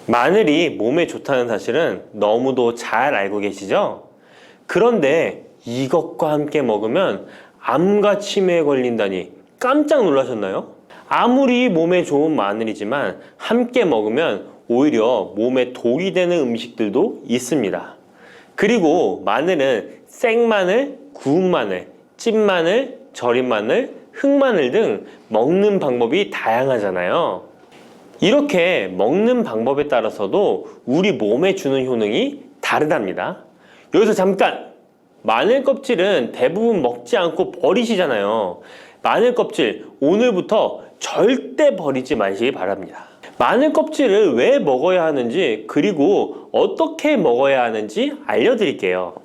마늘이 몸에 좋다는 사실은 너무도 잘 알고 계시죠? 그런데 이것과 함께 먹으면 암과 치매에 걸린다니 깜짝 놀라셨나요? 아무리 몸에 좋은 마늘이지만 함께 먹으면 오히려 몸에 독이 되는 음식들도 있습니다. 그리고 마늘은 생마늘, 구운 마늘, 찐마늘, 절인 마늘, 흑마늘 등 먹는 방법이 다양하잖아요. 이렇게 먹는 방법에 따라서도 우리 몸에 주는 효능이 다르답니다. 여기서 잠깐! 마늘 껍질은 대부분 먹지 않고 버리시잖아요. 마늘 껍질 오늘부터 절대 버리지 마시기 바랍니다. 마늘 껍질을 왜 먹어야 하는지, 그리고 어떻게 먹어야 하는지 알려드릴게요.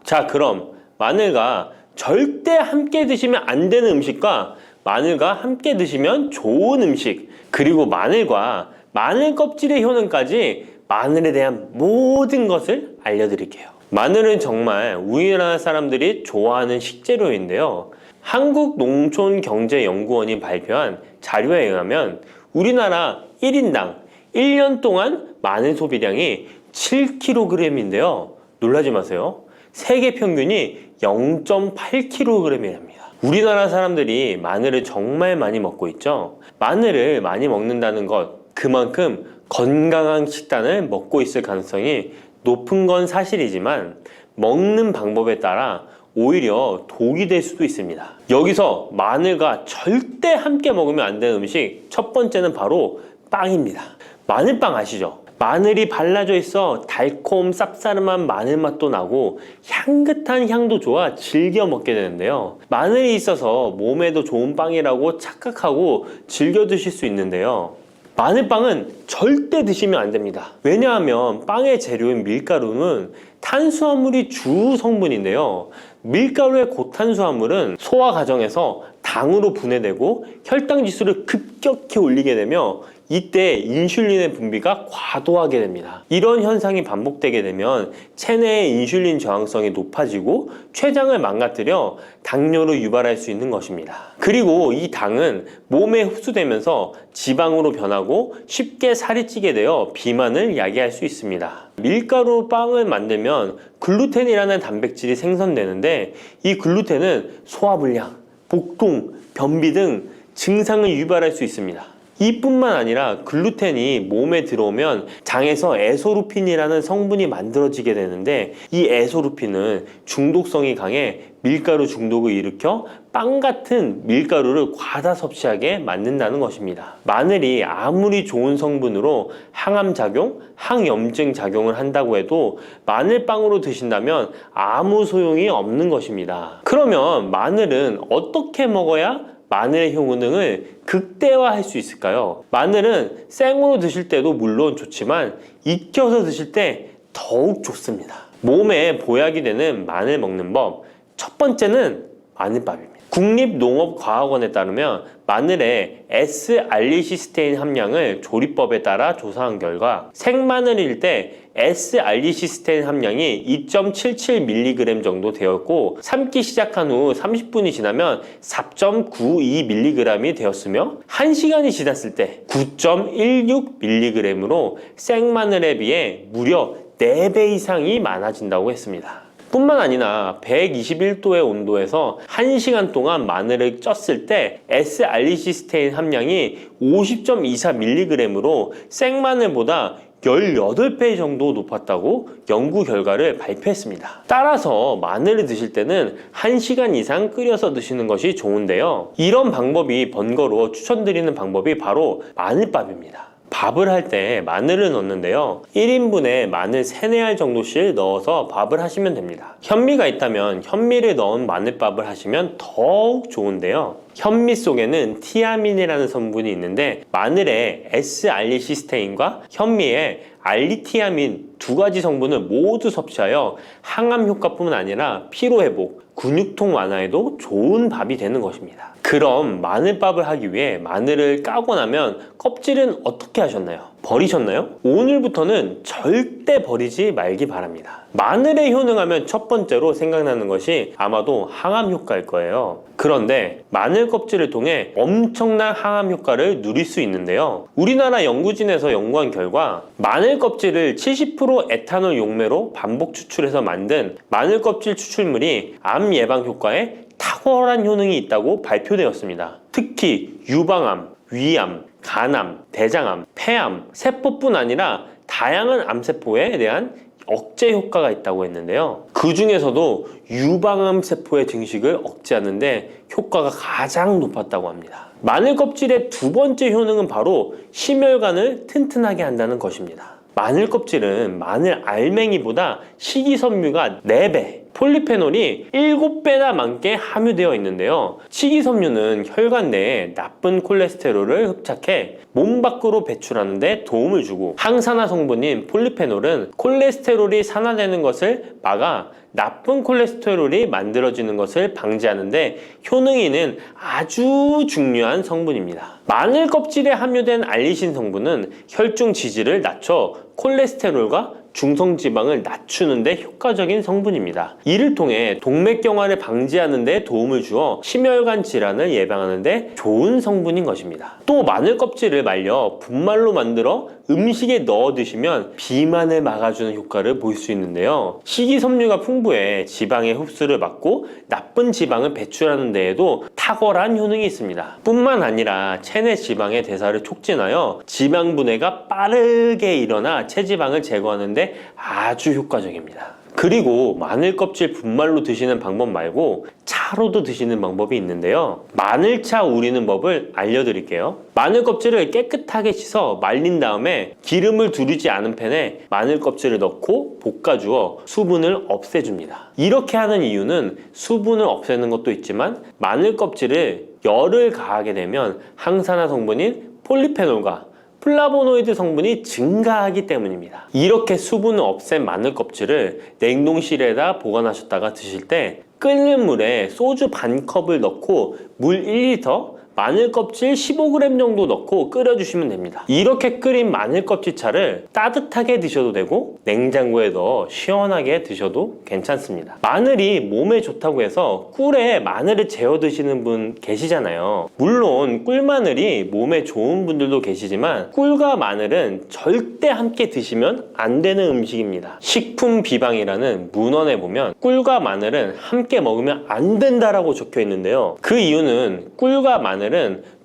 자, 그럼 마늘과 절대 함께 드시면 안 되는 음식과 마늘과 함께 드시면 좋은 음식, 그리고 마늘과 마늘 껍질의 효능까지 마늘에 대한 모든 것을 알려드릴게요. 마늘은 정말 우리나라 사람들이 좋아하는 식재료인데요. 한국농촌경제연구원이 발표한 자료에 의하면 우리나라 1인당 1년 동안 마늘 소비량이 7kg인데요. 놀라지 마세요. 세계 평균이 0.8kg이랍니다. 우리나라 사람들이 마늘을 정말 많이 먹고 있죠. 마늘을 많이 먹는다는 것, 그만큼 건강한 식단을 먹고 있을 가능성이 높은 건 사실이지만 먹는 방법에 따라 오히려 독이 될 수도 있습니다. 여기서 마늘과 절대 함께 먹으면 안 되는 음식, 첫 번째는 바로 빵입니다. 마늘빵 아시죠? 마늘이 발라져 있어 달콤 쌉싸름한 마늘 맛도 나고 향긋한 향도 좋아 즐겨 먹게 되는데요. 마늘이 있어서 몸에도 좋은 빵이라고 착각하고 즐겨 드실 수 있는데요. 마늘빵은 절대 드시면 안 됩니다. 왜냐하면 빵의 재료인 밀가루는 탄수화물이 주 성분인데요. 밀가루의 고탄수화물은 소화 과정에서 당으로 분해되고 혈당 지수를 급격히 올리게 되며 이때 인슐린의 분비가 과도하게 됩니다. 이런 현상이 반복되게 되면 체내의 인슐린 저항성이 높아지고 췌장을 망가뜨려 당뇨를 유발할 수 있는 것입니다. 그리고 이 당은 몸에 흡수되면서 지방으로 변하고 쉽게 살이 찌게 되어 비만을 야기할 수 있습니다. 밀가루 빵을 만들면 글루텐이라는 단백질이 생성되는데 이 글루텐은 소화불량, 복통, 변비 등 증상을 유발할 수 있습니다. 이뿐만 아니라 글루텐이 몸에 들어오면 장에서 에소루핀이라는 성분이 만들어지게 되는데 이 에소루핀은 중독성이 강해 밀가루 중독을 일으켜 빵 같은 밀가루를 과다 섭취하게 만든다는 것입니다. 마늘이 아무리 좋은 성분으로 항암작용, 항염증 작용을 한다고 해도 마늘빵으로 드신다면 아무 소용이 없는 것입니다. 그러면 마늘은 어떻게 먹어야 마늘의 효능을 극대화할 수 있을까요? 마늘은 생으로 드실 때도 물론 좋지만 익혀서 드실 때 더욱 좋습니다. 몸에 보약이 되는 마늘 먹는 법, 첫 번째는 마늘밥입니다. 국립농업과학원에 따르면 마늘의 S-알리시스테인 함량을 조리법에 따라 조사한 결과 생마늘일 때 S-알리시스테인 함량이 2.77mg 정도 되었고 삶기 시작한 후 30분이 지나면 4.92mg이 되었으며 1시간이 지났을 때 9.16mg으로 생마늘에 비해 무려 4배 이상이 많아진다고 했습니다. 뿐만 아니라 121도의 온도에서 1시간 동안 마늘을 쪘을 때 S-알리시스테인 함량이 50.24mg으로 생마늘보다 18배 정도 높았다고 연구 결과를 발표했습니다. 따라서 마늘을 드실 때는 1시간 이상 끓여서 드시는 것이 좋은데요. 이런 방법이 번거로워 추천드리는 방법이 바로 마늘밥입니다. 밥을 할 때 마늘을 넣는데요. 1인분에 마늘 3, 4알 정도씩 넣어서 밥을 하시면 됩니다. 현미가 있다면 현미를 넣은 마늘밥을 하시면 더욱 좋은데요. 현미 속에는 티아민이라는 성분이 있는데 마늘의 S-알리시스테인과 현미의 알리티아민 두 가지 성분을 모두 섭취하여 항암 효과뿐만 아니라 피로회복, 근육통 완화에도 좋은 밥이 되는 것입니다. 그럼 마늘밥을 하기 위해 마늘을 까고 나면 껍질은 어떻게 하셨나요? 버리셨나요? 오늘부터는 절대 버리지 말기 바랍니다. 마늘에 효능하면 첫 번째로 생각나는 것이 아마도 항암 효과일 거예요. 그런데 마늘 껍질을 통해 엄청난 항암 효과를 누릴 수 있는데요. 우리나라 연구진에서 연구한 결과 마늘 껍질을 70% 에탄올 용매로 반복 추출해서 만든 마늘 껍질 추출물이 암 예방 효과에 탁월한 효능이 있다고 발표되었습니다. 특히 유방암, 위암, 간암, 대장암, 폐암, 세포뿐 아니라 다양한 암세포에 대한 억제 효과가 있다고 했는데요. 그 중에서도 유방암 세포의 증식을 억제하는 데 효과가 가장 높았다고 합니다. 마늘 껍질의 두 번째 효능은 바로 심혈관을 튼튼하게 한다는 것입니다. 마늘 껍질은 마늘 알맹이보다 식이섬유가 4배, 폴리페놀이 7배나 많게 함유되어 있는데요. 식이섬유는 혈관 내에 나쁜 콜레스테롤을 흡착해 몸 밖으로 배출하는 데 도움을 주고, 항산화 성분인 폴리페놀은 콜레스테롤이 산화되는 것을 막아 나쁜 콜레스테롤이 만들어지는 것을 방지하는 데 효능이 있는 아주 중요한 성분입니다. 마늘 껍질에 함유된 알리신 성분은 혈중 지질을 낮춰 콜레스테롤과 중성지방을 낮추는 데 효과적인 성분입니다. 이를 통해 동맥경화를 방지하는 데 도움을 주어 심혈관 질환을 예방하는 데 좋은 성분인 것입니다. 또 마늘 껍질을 말려 분말로 만들어 음식에 넣어 드시면 비만을 막아주는 효과를 볼 수 있는데요. 식이섬유가 풍부해 지방의 흡수를 막고 나쁜 지방을 배출하는 데에도 탁월한 효능이 있습니다. 뿐만 아니라 체내 지방의 대사를 촉진하여 지방 분해가 빠르게 일어나 체지방을 제거하는 데 아주 효과적입니다. 그리고 마늘 껍질 분말로 드시는 방법 말고 차로도 드시는 방법이 있는데요. 마늘차 우리는 법을 알려드릴게요. 마늘 껍질을 깨끗하게 씻어 말린 다음에 기름을 두르지 않은 팬에 마늘 껍질을 넣고 볶아주어 수분을 없애줍니다. 이렇게 하는 이유는 수분을 없애는 것도 있지만 마늘 껍질을 열을 가하게 되면 항산화 성분인 폴리페놀과 플라보노이드 성분이 증가하기 때문입니다. 이렇게 수분을 없앤 마늘 껍질을 냉동실에다 보관하셨다가 드실 때 끓는 물에 소주 반 컵을 넣고 물 1리터, 마늘 껍질 15g 정도 넣고 끓여주시면 됩니다. 이렇게 끓인 마늘 껍질 차를 따뜻하게 드셔도 되고 냉장고에 넣어 시원하게 드셔도 괜찮습니다. 마늘이 몸에 좋다고 해서 꿀에 마늘을 재워 드시는 분 계시잖아요. 물론 꿀마늘이 몸에 좋은 분들도 계시지만 꿀과 마늘은 절대 함께 드시면 안 되는 음식입니다. 식품 비방이라는 문헌에 보면 꿀과 마늘은 함께 먹으면 안 된다라고 적혀 있는데요. 그 이유는 꿀과 마늘은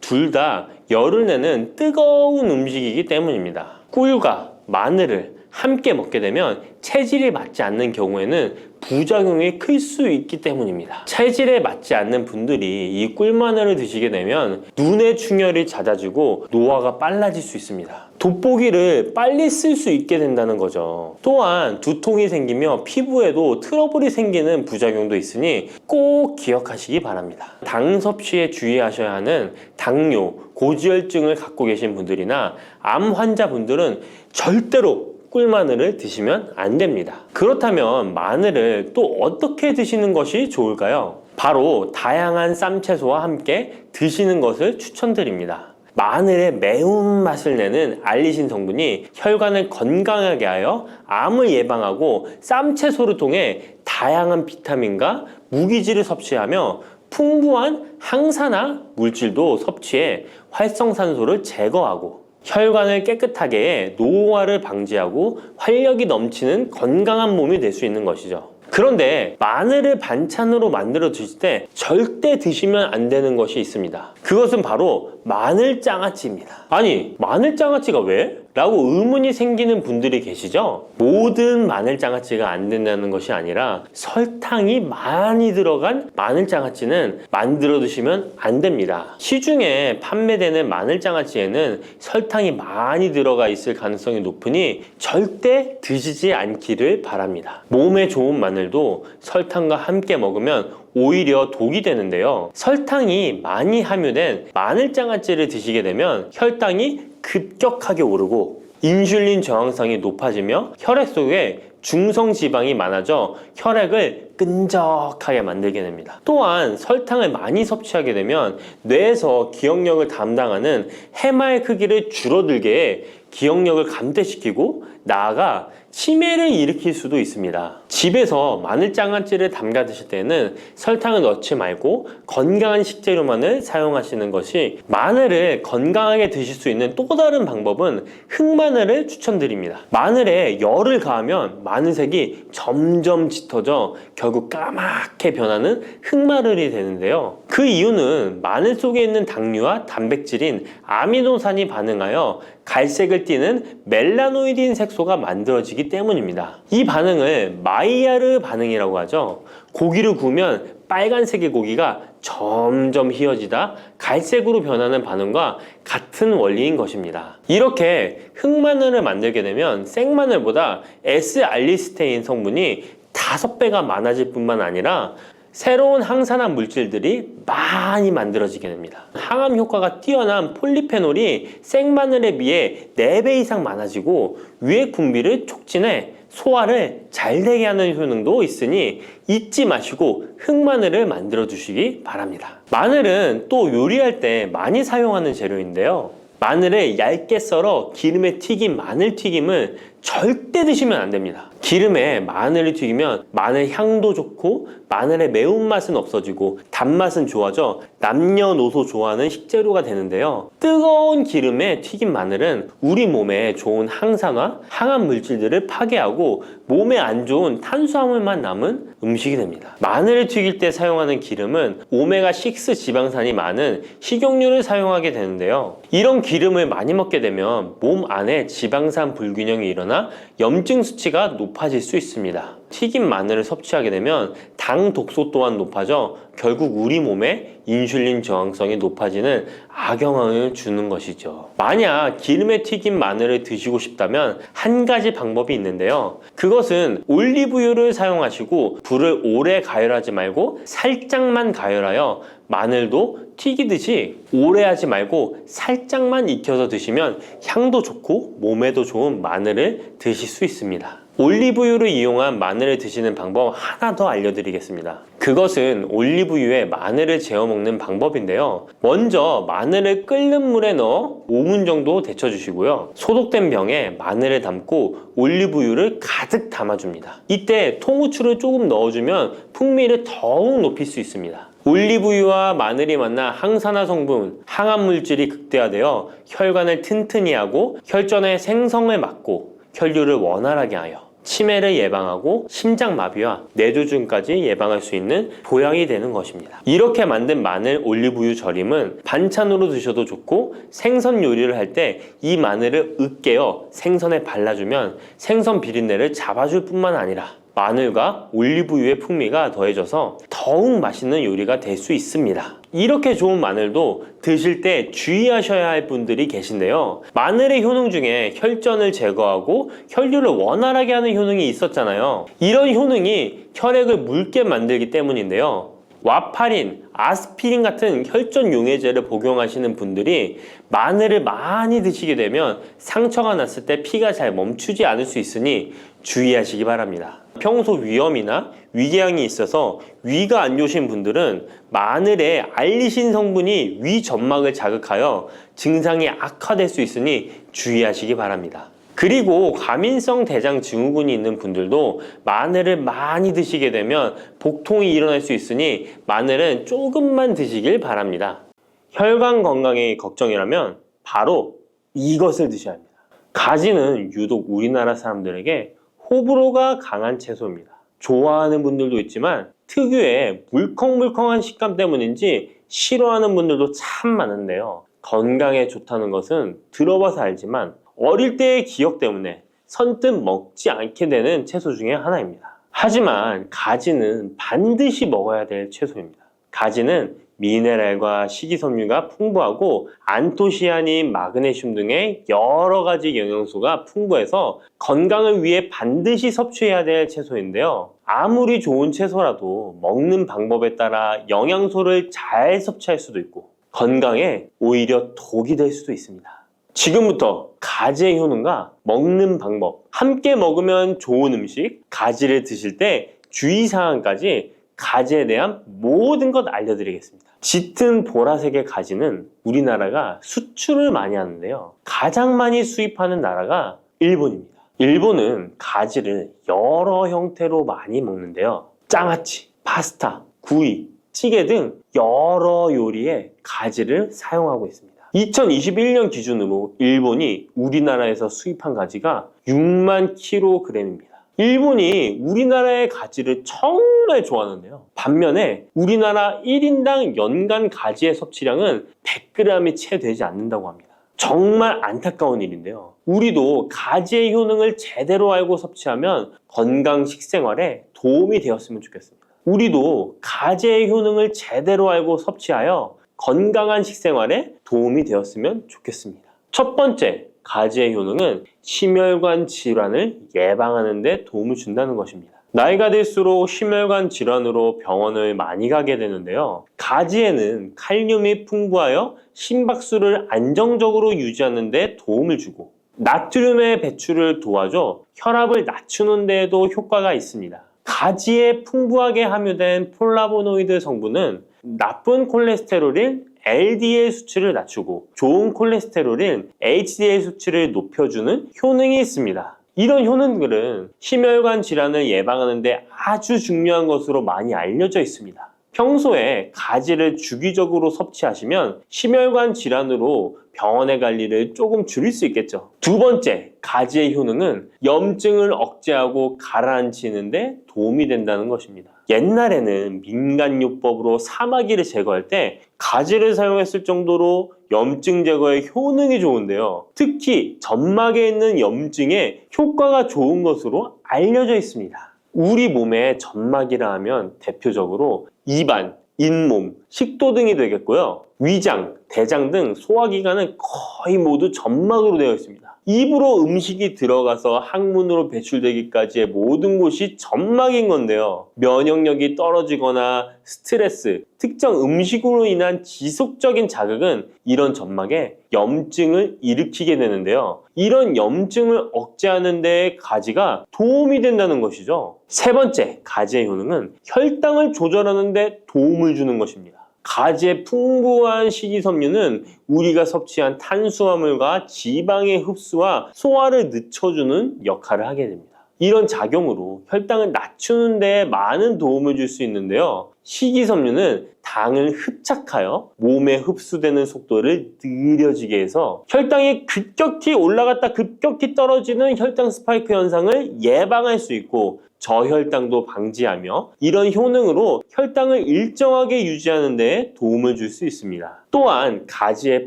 둘 다 열을 내는 뜨거운 음식이기 때문입니다. 꿀과 마늘을 함께 먹게 되면 체질이 맞지 않는 경우에는 부작용이 클 수 있기 때문입니다. 체질에 맞지 않는 분들이 이 꿀마늘을 드시게 되면 눈의 충혈이 잦아지고 노화가 빨라질 수 있습니다. 돋보기를 빨리 쓸 수 있게 된다는 거죠. 또한 두통이 생기며 피부에도 트러블이 생기는 부작용도 있으니 꼭 기억하시기 바랍니다. 당 섭취에 주의하셔야 하는 당뇨, 고지혈증을 갖고 계신 분들이나 암 환자분들은 절대로 꿀마늘을 드시면 안 됩니다. 그렇다면 마늘을 또 어떻게 드시는 것이 좋을까요? 바로 다양한 쌈채소와 함께 드시는 것을 추천드립니다. 마늘의 매운맛을 내는 알리신 성분이 혈관을 건강하게 하여 암을 예방하고 쌈채소를 통해 다양한 비타민과 무기질을 섭취하며 풍부한 항산화 물질도 섭취해 활성산소를 제거하고 혈관을 깨끗하게 해 노화를 방지하고 활력이 넘치는 건강한 몸이 될 수 있는 것이죠. 그런데 마늘을 반찬으로 만들어 드실 때 절대 드시면 안 되는 것이 있습니다. 그것은 바로 마늘장아찌입니다. 아니, 마늘장아찌가 왜? 라고 의문이 생기는 분들이 계시죠? 모든 마늘장아찌가 안 된다는 것이 아니라 설탕이 많이 들어간 마늘장아찌는 만들어 드시면 안 됩니다. 시중에 판매되는 마늘장아찌에는 설탕이 많이 들어가 있을 가능성이 높으니 절대 드시지 않기를 바랍니다. 몸에 좋은 마늘도 설탕과 함께 먹으면 오히려 독이 되는데요. 설탕이 많이 함유된 마늘장아찌를 드시게 되면 혈당이 급격하게 오르고 인슐린 저항성이 높아지며 혈액 속에 중성 지방이 많아져 혈액을 끈적하게 만들게 됩니다. 또한 설탕을 많이 섭취하게 되면 뇌에서 기억력을 담당하는 해마의 크기를 줄어들게 해 기억력을 감퇴시키고 나아가 치매를 일으킬 수도 있습니다. 집에서 마늘 장아찌를 담가 드실 때는 설탕을 넣지 말고 건강한 식재료만을 사용하시는 것이, 마늘을 건강하게 드실 수 있는 또 다른 방법은 흑마늘을 추천드립니다. 마늘에 열을 가하면 마늘색이 점점 짙어져 결국 까맣게 변하는 흑마늘이 되는데요. 그 이유는 마늘 속에 있는 당류와 단백질인 아미노산이 반응하여 갈색을 띠는 멜라노이딘 색소가 만들어지기 때문입니다. 이 반응을 마이야르 반응이라고 하죠. 고기를 구우면 빨간색의 고기가 점점 희어지다 갈색으로 변하는 반응과 같은 원리인 것입니다. 이렇게 흑마늘을 만들게 되면 생마늘보다 S알리스테인 성분이 5배가 많아질 뿐만 아니라 새로운 항산화 물질들이 많이 만들어지게 됩니다. 항암 효과가 뛰어난 폴리페놀이 생마늘에 비해 4배 이상 많아지고 위액 분비를 촉진해 소화를 잘 되게 하는 효능도 있으니 잊지 마시고 흑마늘을 만들어 주시기 바랍니다. 마늘은 또 요리할 때 많이 사용하는 재료인데요. 마늘을 얇게 썰어 기름에 튀긴 마늘 튀김을 절대 드시면 안 됩니다. 기름에 마늘을 튀기면 마늘 향도 좋고 마늘의 매운맛은 없어지고 단맛은 좋아져 남녀노소 좋아하는 식재료가 되는데요. 뜨거운 기름에 튀긴 마늘은 우리 몸에 좋은 항산화, 항암 물질들을 파괴하고 몸에 안 좋은 탄수화물만 남은 음식이 됩니다. 마늘을 튀길 때 사용하는 기름은 오메가6 지방산이 많은 식용유를 사용하게 되는데요. 이런 기름을 많이 먹게 되면 몸 안에 지방산 불균형이 일어나 염증 수치가 높아질 수 있습니다. 튀긴 마늘을 섭취하게 되면 당 독소 또한 높아져 결국 우리 몸에 인슐린 저항성이 높아지는 악영향을 주는 것이죠. 만약 기름에 튀긴 마늘을 드시고 싶다면 한 가지 방법이 있는데요. 그것은 올리브유를 사용하시고 불을 오래 가열하지 말고 살짝만 가열하여, 마늘도 튀기듯이 오래 하지 말고 살짝만 익혀서 드시면 향도 좋고 몸에도 좋은 마늘을 드실 수 있습니다. 올리브유를 이용한 마늘을 드시는 방법 하나 더 알려드리겠습니다. 그것은 올리브유에 마늘을 재워 먹는 방법인데요. 먼저 마늘을 끓는 물에 넣어 5분 정도 데쳐주시고요. 소독된 병에 마늘을 담고 올리브유를 가득 담아줍니다. 이때 통후추를 조금 넣어주면 풍미를 더욱 높일 수 있습니다. 올리브유와 마늘이 만나 항산화 성분, 항암 물질이 극대화되어 혈관을 튼튼히 하고 혈전의 생성을 막고 혈류를 원활하게 하여 치매를 예방하고 심장마비와 뇌졸중까지 예방할 수 있는 보약이 되는 것입니다. 이렇게 만든 마늘 올리브유 절임은 반찬으로 드셔도 좋고 생선 요리를 할 때 이 마늘을 으깨어 생선에 발라주면 생선 비린내를 잡아줄 뿐만 아니라 마늘과 올리브유의 풍미가 더해져서 더욱 맛있는 요리가 될 수 있습니다. 이렇게 좋은 마늘도 드실 때 주의하셔야 할 분들이 계신데요. 마늘의 효능 중에 혈전을 제거하고 혈류를 원활하게 하는 효능이 있었잖아요. 이런 효능이 혈액을 묽게 만들기 때문인데요. 와파린, 아스피린 같은 혈전 용해제를 복용하시는 분들이 마늘을 많이 드시게 되면 상처가 났을 때 피가 잘 멈추지 않을 수 있으니 주의하시기 바랍니다. 평소 위염이나 위궤양이 있어서 위가 안 좋으신 분들은 마늘에 알리신 성분이 위 점막을 자극하여 증상이 악화될 수 있으니 주의하시기 바랍니다. 그리고 과민성 대장 증후군이 있는 분들도 마늘을 많이 드시게 되면 복통이 일어날 수 있으니 마늘은 조금만 드시길 바랍니다. 혈관 건강이 걱정이라면 바로 이것을 드셔야 합니다. 가지는 유독 우리나라 사람들에게 호불호가 강한 채소입니다. 좋아하는 분들도 있지만 특유의 물컹물컹한 식감 때문인지 싫어하는 분들도 참 많은데요. 건강에 좋다는 것은 들어봐서 알지만 어릴 때의 기억 때문에 선뜻 먹지 않게 되는 채소 중에 하나입니다. 하지만 가지는 반드시 먹어야 될 채소입니다. 가지는 미네랄과 식이섬유가 풍부하고 안토시아닌, 마그네슘 등의 여러 가지 영양소가 풍부해서 건강을 위해 반드시 섭취해야 될 채소인데요. 아무리 좋은 채소라도 먹는 방법에 따라 영양소를 잘 섭취할 수도 있고 건강에 오히려 독이 될 수도 있습니다. 지금부터 가지의 효능과 먹는 방법, 함께 먹으면 좋은 음식, 가지를 드실 때 주의사항까지 가지에 대한 모든 것 알려드리겠습니다. 짙은 보라색의 가지는 우리나라가 수출을 많이 하는데요. 가장 많이 수입하는 나라가 일본입니다. 일본은 가지를 여러 형태로 많이 먹는데요. 장아찌, 파스타, 구이, 찌개 등 여러 요리에 가지를 사용하고 있습니다. 2021년 기준으로 일본이 우리나라에서 수입한 가지가 6만 kg입니다. 일본이 우리나라의 가지를 정말 좋아하는데요. 반면에 우리나라 1인당 연간 가지의 섭취량은 100g이 채 되지 않는다고 합니다. 정말 안타까운 일인데요. 우리도 가지의 효능을 제대로 알고 섭취하면 건강 식생활에 도움이 되었으면 좋겠습니다. 우리도 가지의 효능을 제대로 알고 섭취하여 건강한 식생활에 도움이 되었으면 좋겠습니다. 첫 번째, 가지의 효능은 심혈관 질환을 예방하는 데 도움을 준다는 것입니다. 나이가 들수록 심혈관 질환으로 병원을 많이 가게 되는데요. 가지에는 칼륨이 풍부하여 심박수를 안정적으로 유지하는 데 도움을 주고 나트륨의 배출을 도와줘 혈압을 낮추는 데에도 효과가 있습니다. 가지에 풍부하게 함유된 폴라보노이드 성분은 나쁜 콜레스테롤인 LDL 수치를 낮추고 좋은 콜레스테롤인 HDL 수치를 높여주는 효능이 있습니다. 이런 효능들은 심혈관 질환을 예방하는 데 아주 중요한 것으로 많이 알려져 있습니다. 평소에 가지를 주기적으로 섭취하시면 심혈관 질환으로 병원에 갈 일을 조금 줄일 수 있겠죠. 두 번째, 가지의 효능은 염증을 억제하고 가라앉히는 데 도움이 된다는 것입니다. 옛날에는 민간요법으로 사마귀를 제거할 때 가지를 사용했을 정도로 염증 제거에 효능이 좋은데요. 특히 점막에 있는 염증에 효과가 좋은 것으로 알려져 있습니다. 우리 몸에 점막이라 하면 대표적으로 입안, 잇몸, 식도 등이 되겠고요. 위장, 대장 등 소화기관은 거의 모두 점막으로 되어 있습니다. 입으로 음식이 들어가서 항문으로 배출되기까지의 모든 곳이 점막인 건데요. 면역력이 떨어지거나 스트레스, 특정 음식으로 인한 지속적인 자극은 이런 점막에 염증을 일으키게 되는데요. 이런 염증을 억제하는 데 가지가 도움이 된다는 것이죠. 세 번째, 가지의 효능은 혈당을 조절하는 데 도움을 주는 것입니다. 가지의 풍부한 식이섬유는 우리가 섭취한 탄수화물과 지방의 흡수와 소화를 늦춰주는 역할을 하게 됩니다. 이런 작용으로 혈당을 낮추는 데 많은 도움을 줄 수 있는데요. 식이섬유는 당을 흡착하여 몸에 흡수되는 속도를 느려지게 해서 혈당이 급격히 올라갔다 급격히 떨어지는 혈당 스파이크 현상을 예방할 수 있고 저혈당도 방지하며 이런 효능으로 혈당을 일정하게 유지하는 데 도움을 줄 수 있습니다. 또한 가지의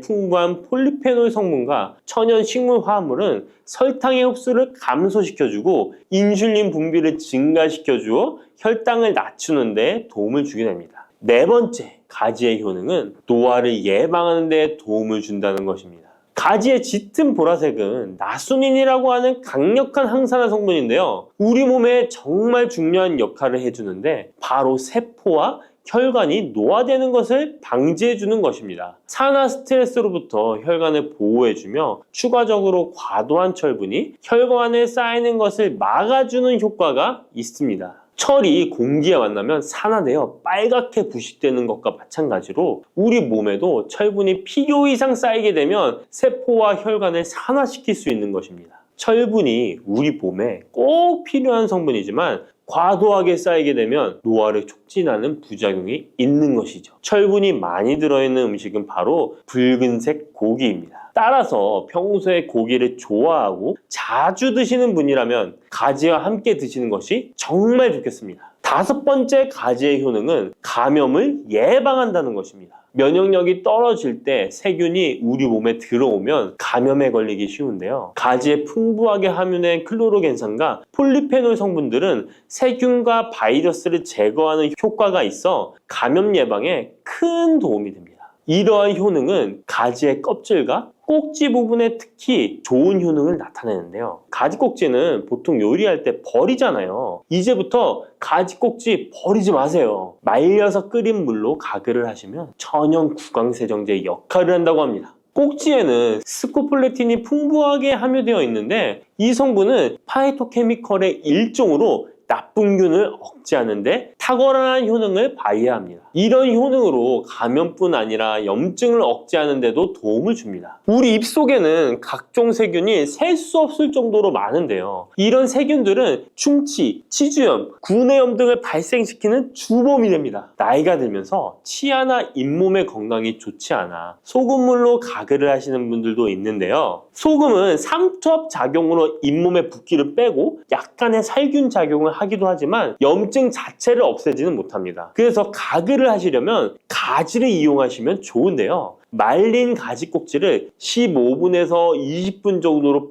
풍부한 폴리페놀 성분과 천연 식물 화합물은 설탕의 흡수를 감소시켜주고 인슐린 분비를 증가시켜주어 혈당을 낮추는 데 도움을 주게 됩니다. 네 번째, 가지의 효능은 노화를 예방하는 데 도움을 준다는 것입니다. 가지의 짙은 보라색은 나수닌이라고 하는 강력한 항산화 성분인데요. 우리 몸에 정말 중요한 역할을 해주는데 바로 세포와 혈관이 노화되는 것을 방지해주는 것입니다. 산화 스트레스로부터 혈관을 보호해주며 추가적으로 과도한 철분이 혈관에 쌓이는 것을 막아주는 효과가 있습니다. 철이 공기에 만나면 산화되어 빨갛게 부식되는 것과 마찬가지로 우리 몸에도 철분이 필요 이상 쌓이게 되면 세포와 혈관을 산화시킬 수 있는 것입니다. 철분이 우리 몸에 꼭 필요한 성분이지만 과도하게 쌓이게 되면 노화를 촉진하는 부작용이 있는 것이죠. 철분이 많이 들어있는 음식은 바로 붉은색 고기입니다. 따라서 평소에 고기를 좋아하고 자주 드시는 분이라면 가지와 함께 드시는 것이 정말 좋겠습니다. 다섯 번째 가지의 효능은 감염을 예방한다는 것입니다. 면역력이 떨어질 때 세균이 우리 몸에 들어오면 감염에 걸리기 쉬운데요. 가지에 풍부하게 함유된 클로로겐산과 폴리페놀 성분들은 세균과 바이러스를 제거하는 효과가 있어 감염 예방에 큰 도움이 됩니다. 이러한 효능은 가지의 껍질과 꼭지 부분에 특히 좋은 효능을 나타내는데요. 가지 꼭지는 보통 요리할 때 버리잖아요. 이제부터 가지 꼭지 버리지 마세요. 말려서 끓인 물로 가글을 하시면 천연 구강세정제 역할을 한다고 합니다. 꼭지에는 스코폴레틴이 풍부하게 함유되어 있는데 이 성분은 파이토케미컬의 일종으로 나쁜균을 억제하는데 탁월한 효능을 발휘합니다. 이런 효능으로 감염뿐 아니라 염증을 억제하는 데도 도움을 줍니다. 우리 입 속에는 각종 세균이 셀 수 없을 정도로 많은데요. 이런 세균들은 충치, 치주염, 구내염 등을 발생시키는 주범이 됩니다. 나이가 들면서 치아나 잇몸의 건강이 좋지 않아 소금물로 가글을 하시는 분들도 있는데요. 소금은 삼투압 작용으로 잇몸의 붓기를 빼고 약간의 살균 작용을 하기도 하지만 염증 자체를 없애지는 못합니다. 그래서 가글을 하시려면 가지를 이용하시면 좋은데요. 말린 가지 꼭지를 15분에서 20분 정도로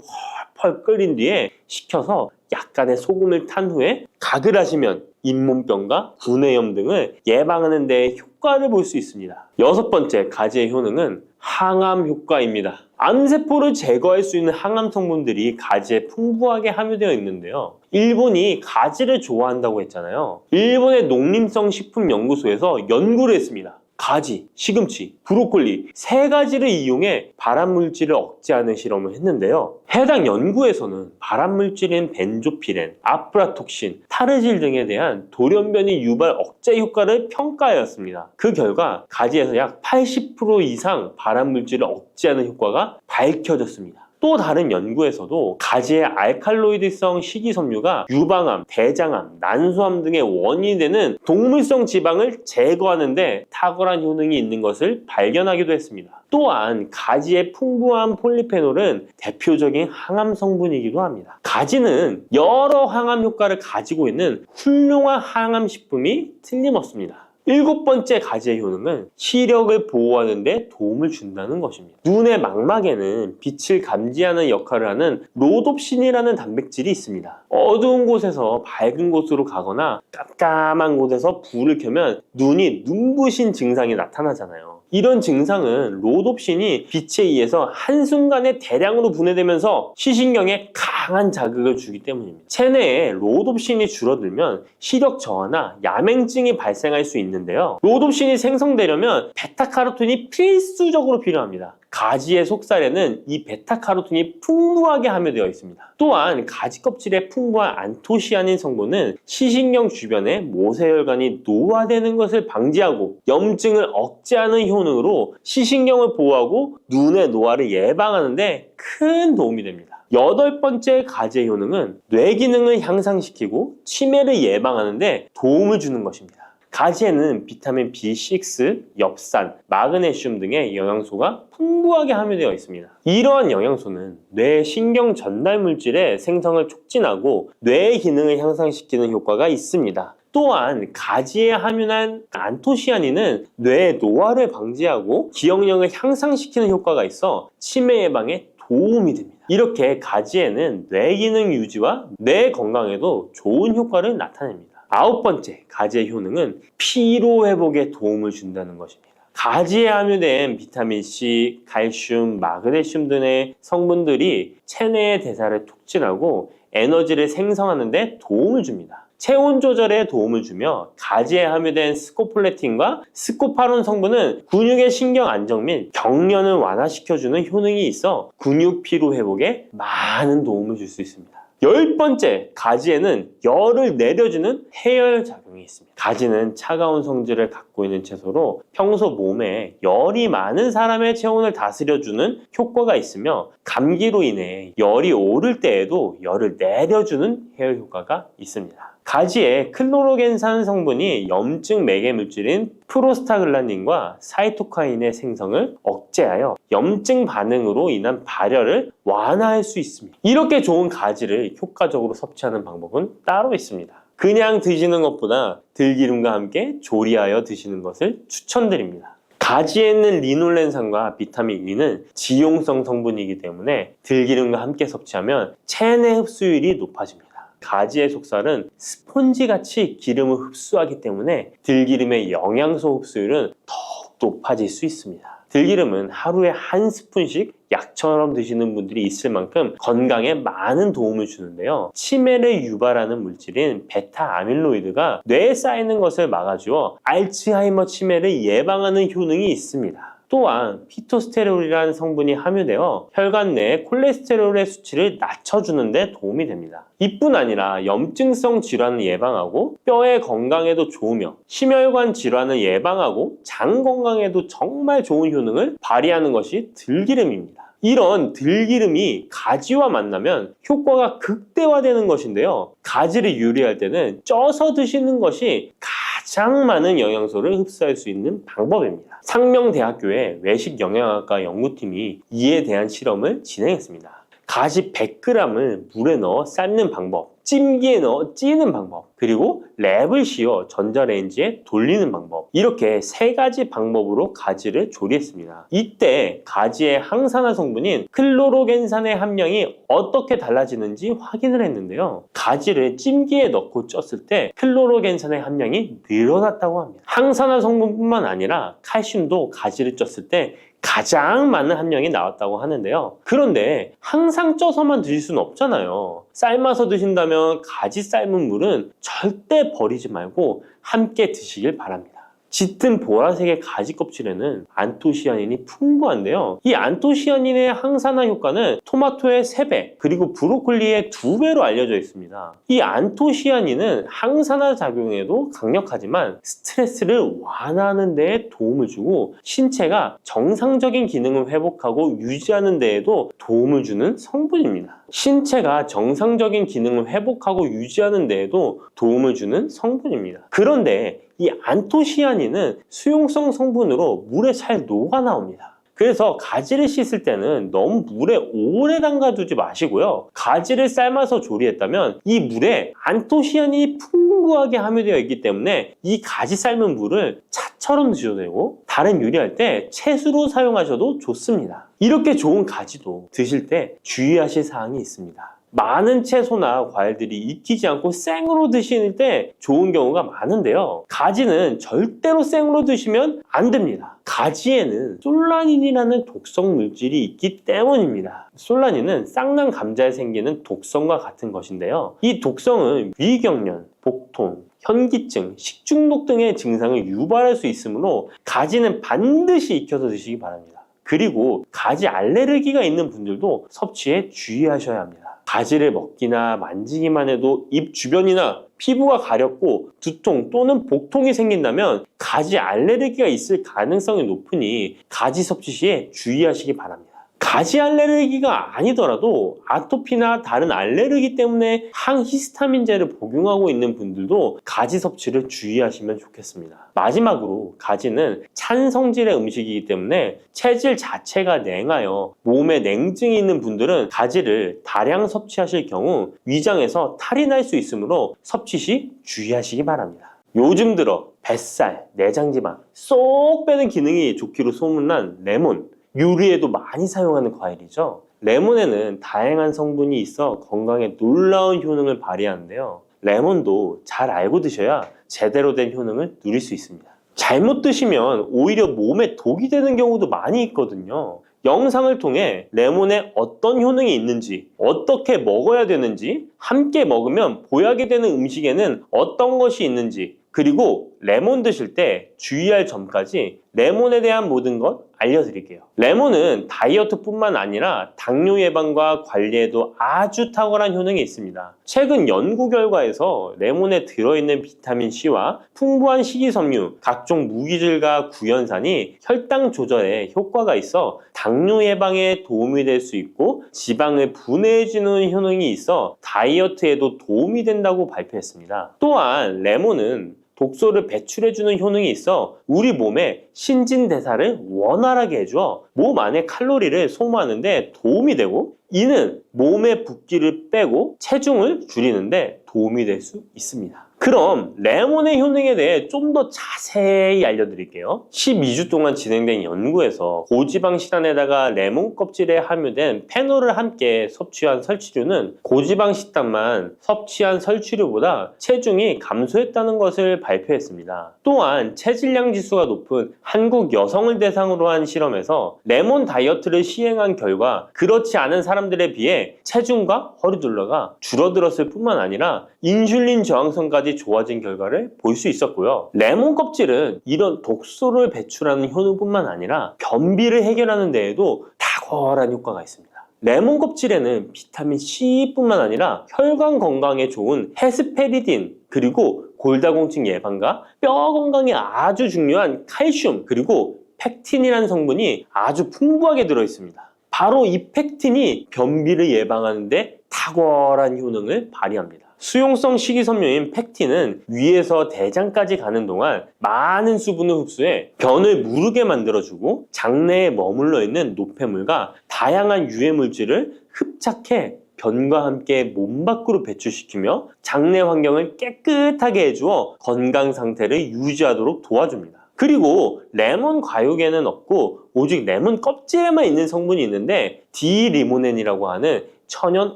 펄펄 끓인 뒤에 식혀서 약간의 소금을 탄 후에 가글 하시면 잇몸병과 구내염 등을 예방하는 데 효과를 볼 수 있습니다. 6번째 가지의 효능은 항암 효과입니다. 암세포를 제거할 수 있는 항암 성분들이 가지에 풍부하게 함유되어 있는데요. 일본이 가지를 좋아한다고 했잖아요. 일본의 농림성식품연구소에서 연구를 했습니다. 가지, 시금치, 브로콜리 3가지를 이용해 발암물질을 억제하는 실험을 했는데요. 해당 연구에서는 발암물질인 벤조피렌, 아프라톡신, 타르질 등에 대한 돌연변이 유발 억제 효과를 평가하였습니다. 그 결과 가지에서 약 80% 이상 발암물질을 억제하는 효과가 밝혀졌습니다. 또 다른 연구에서도 가지의 알칼로이드성 식이섬유가 유방암, 대장암, 난소암 등의 원인이 되는 동물성 지방을 제거하는 데 탁월한 효능이 있는 것을 발견하기도 했습니다. 또한 가지의 풍부한 폴리페놀은 대표적인 항암 성분이기도 합니다. 가지는 여러 항암 효과를 가지고 있는 훌륭한 항암 식품이 틀림없습니다. 7번째 가지의 효능은 시력을 보호하는 데 도움을 준다는 것입니다. 눈의 망막에는 빛을 감지하는 역할을 하는 로놉신이라는 단백질이 있습니다. 어두운 곳에서 밝은 곳으로 가거나 깜깜한 곳에서 불을 켜면 눈이 눈부신 증상이 나타나잖아요. 이런 증상은 로놉신이 빛에 의해서 한순간에 대량으로 분해되면서 시신경에 강한 자극을 주기 때문입니다. 체내에 로놉신이 줄어들면 시력 저하나 야맹증이 발생할 수 있는데요. 로놉신이 생성되려면 베타카로틴이 필수적으로 필요합니다. 가지의 속살에는 이 베타카로틴이 풍부하게 함유되어 있습니다. 또한 가지 껍질에 풍부한 안토시아닌 성분은 시신경 주변에 모세혈관이 노화되는 것을 방지하고 염증을 억제하는 효능으로 시신경을 보호하고 눈의 노화를 예방하는 데 큰 도움이 됩니다. 8번째 가지의 효능은 뇌 기능을 향상시키고 치매를 예방하는 데 도움을 주는 것입니다. 가지에는 비타민 B6, 엽산, 마그네슘 등의 영양소가 풍부하게 함유되어 있습니다. 이러한 영양소는 뇌 신경 전달 물질의 생성을 촉진하고 뇌의 기능을 향상시키는 효과가 있습니다. 또한 가지에 함유한 안토시아닌은 뇌의 노화를 방지하고 기억력을 향상시키는 효과가 있어 치매 예방에 도움이 됩니다. 이렇게 가지에는 뇌 기능 유지와 뇌 건강에도 좋은 효과를 나타냅니다. 9번째 가지의 효능은 피로 회복에 도움을 준다는 것입니다. 가지에 함유된 비타민C, 칼슘, 마그네슘 등의 성분들이 체내의 대사를 촉진하고 에너지를 생성하는 데 도움을 줍니다. 체온 조절에 도움을 주며 가지에 함유된 스코폴레틴과 스코파론 성분은 근육의 신경 안정 및 경련을 완화시켜주는 효능이 있어 근육 피로 회복에 많은 도움을 줄 수 있습니다. 10번째, 가지에는 열을 내려주는 해열 작용이 있습니다. 가지는 차가운 성질을 갖고 있는 채소로 평소 몸에 열이 많은 사람의 체온을 다스려주는 효과가 있으며 감기로 인해 열이 오를 때에도 열을 내려주는 해열 효과가 있습니다. 가지에 클로로겐산 성분이 염증 매개 물질인 프로스타글란딘과 사이토카인의 생성을 억제하여 염증 반응으로 인한 발열을 완화할 수 있습니다. 이렇게 좋은 가지를 효과적으로 섭취하는 방법은 따로 있습니다. 그냥 드시는 것보다 들기름과 함께 조리하여 드시는 것을 추천드립니다. 가지에 있는 리놀렌산과 비타민 E는 지용성 성분이기 때문에 들기름과 함께 섭취하면 체내 흡수율이 높아집니다. 가지의 속살은 스폰지같이 기름을 흡수하기 때문에 들기름의 영양소 흡수율은 더욱 높아질 수 있습니다. 들기름은 하루에 한 스푼씩 약처럼 드시는 분들이 있을 만큼 건강에 많은 도움을 주는데요. 치매를 유발하는 물질인 베타 아밀로이드가 뇌에 쌓이는 것을 막아주어 알츠하이머 치매를 예방하는 효능이 있습니다. 또한 피토스테롤이라는 성분이 함유되어 혈관 내 콜레스테롤의 수치를 낮춰주는 데 도움이 됩니다. 이뿐 아니라 염증성 질환을 예방하고 뼈의 건강에도 좋으며 심혈관 질환을 예방하고 장 건강에도 정말 좋은 효능을 발휘하는 것이 들기름입니다. 이런 들기름이 가지와 만나면 효과가 극대화되는 것인데요. 가지를 요리할 때는 쪄서 드시는 것이 가장 많은 영양소를 흡수할 수 있는 방법입니다. 상명대학교의 외식영양학과 연구팀이 이에 대한 실험을 진행했습니다. 가지 100g을 물에 넣어 삶는 방법, 찜기에 넣어 찌는 방법, 그리고 랩을 씌워 전자레인지에 돌리는 방법, 이렇게 3가지 방법으로 가지를 조리했습니다. 이때 가지의 항산화 성분인 클로로겐산의 함량이 어떻게 달라지는지 확인을 했는데요. 가지를 찜기에 넣고 쪘을 때 클로로겐산의 함량이 늘어났다고 합니다. 항산화 성분뿐만 아니라 칼슘도 가지를 쪘을 때 가장 많은 함량이 나왔다고 하는데요. 그런데 항상 쪄서만 드실 수는 없잖아요. 삶아서 드신다면 가지 삶은 물은 절대 버리지 말고 함께 드시길 바랍니다. 짙은 보라색의 가지 껍질에는 안토시아닌이 풍부한데요. 이 안토시아닌의 항산화 효과는 토마토의 3배, 그리고 브로콜리의 2배로 알려져 있습니다. 이 안토시아닌은 항산화 작용에도 강력하지만 스트레스를 완화하는 데에 도움을 주고 신체가 정상적인 기능을 회복하고 유지하는 데에도 도움을 주는 성분입니다. 신체가 정상적인 기능을 회복하고 유지하는 데에도 도움을 주는 성분입니다. 그런데 이 안토시아닌은 수용성 성분으로 물에 잘 녹아 나옵니다. 그래서 가지를 씻을 때는 너무 물에 오래 담가두지 마시고요. 가지를 삶아서 조리했다면 이 물에 안토시아닌이 풍부하게 함유되어 있기 때문에 이 가지 삶은 물을 차처럼 드셔도 되고 다른 요리할 때 채수로 사용하셔도 좋습니다. 이렇게 좋은 가지도 드실 때 주의하실 사항이 있습니다. 많은 채소나 과일들이 익히지 않고 생으로 드실 때 좋은 경우가 많은데요. 가지는 절대로 생으로 드시면 안 됩니다. 가지에는 솔라닌이라는 독성 물질이 있기 때문입니다. 솔라닌은 쌍난 감자에 생기는 독성과 같은 것인데요. 이 독성은 위경련, 복통, 현기증, 식중독 등의 증상을 유발할 수 있으므로 가지는 반드시 익혀서 드시기 바랍니다. 그리고 가지 알레르기가 있는 분들도 섭취에 주의하셔야 합니다. 가지를 먹기나 만지기만 해도 입 주변이나 피부가 가렵고 두통 또는 복통이 생긴다면 가지 알레르기가 있을 가능성이 높으니 가지 섭취 시에 주의하시기 바랍니다. 가지 알레르기가 아니더라도 아토피나 다른 알레르기 때문에 항히스타민제를 복용하고 있는 분들도 가지 섭취를 주의하시면 좋겠습니다. 마지막으로 가지는 찬 성질의 음식이기 때문에 체질 자체가 냉하여 몸에 냉증이 있는 분들은 가지를 다량 섭취하실 경우 위장에서 탈이 날 수 있으므로 섭취 시 주의하시기 바랍니다. 요즘 들어 뱃살, 내장지방 쏙 빼는 기능이 좋기로 소문난 레몬, 요리에도 많이 사용하는 과일이죠. 레몬에는 다양한 성분이 있어 건강에 놀라운 효능을 발휘하는데요. 레몬도 잘 알고 드셔야 제대로 된 효능을 누릴 수 있습니다. 잘못 드시면 오히려 몸에 독이 되는 경우도 많이 있거든요. 영상을 통해 레몬에 어떤 효능이 있는지, 어떻게 먹어야 되는지, 함께 먹으면 보약이 되는 음식에는 어떤 것이 있는지, 그리고 레몬 드실 때 주의할 점까지 레몬에 대한 모든 것 알려드릴게요. 레몬은 다이어트뿐만 아니라 당뇨 예방과 관리에도 아주 탁월한 효능이 있습니다. 최근 연구 결과에서 레몬에 들어있는 비타민 C와 풍부한 식이섬유, 각종 무기질과 구연산이 혈당 조절에 효과가 있어 당뇨 예방에 도움이 될 수 있고 지방을 분해해주는 효능이 있어 다이어트에도 도움이 된다고 발표했습니다. 또한 레몬은 독소를 배출해주는 효능이 있어 우리 몸의 신진대사를 원활하게 해줘 몸 안에 칼로리를 소모하는데 도움이 되고 이는 몸의 붓기를 빼고 체중을 줄이는데 도움이 될 수 있습니다. 그럼 레몬의 효능에 대해 좀 더 자세히 알려드릴게요. 12주 동안 진행된 연구에서 고지방 식단에다가 레몬 껍질에 함유된 페놀을 함께 섭취한 설치류는 고지방 식단만 섭취한 설치류보다 체중이 감소했다는 것을 발표했습니다. 또한 체질량 지수가 높은 한국 여성을 대상으로 한 실험에서 레몬 다이어트를 시행한 결과 그렇지 않은 사람들에 비해 체중과 허리둘러가 줄어들었을 뿐만 아니라 인슐린 저항성까지 가지 좋아진 결과를 볼 수 있었고요. 레몬 껍질은 이런 독소를 배출하는 효능뿐만 아니라 변비를 해결하는 데에도 탁월한 효과가 있습니다. 레몬 껍질에는 비타민 C뿐만 아니라 혈관 건강에 좋은 헤스페리딘, 그리고 골다공증 예방과 뼈 건강에 아주 중요한 칼슘, 그리고 팩틴이라는 성분이 아주 풍부하게 들어있습니다. 바로 이 팩틴이 변비를 예방하는 데 탁월한 효능을 발휘합니다. 수용성 식이섬유인 팩틴은 위에서 대장까지 가는 동안 많은 수분을 흡수해 변을 무르게 만들어주고 장내에 머물러 있는 노폐물과 다양한 유해 물질을 흡착해 변과 함께 몸 밖으로 배출시키며 장내 환경을 깨끗하게 해주어 건강 상태를 유지하도록 도와줍니다. 그리고 레몬 과육에는 없고 오직 레몬 껍질에만 있는 성분이 있는데 디리모넨이라고 하는 천연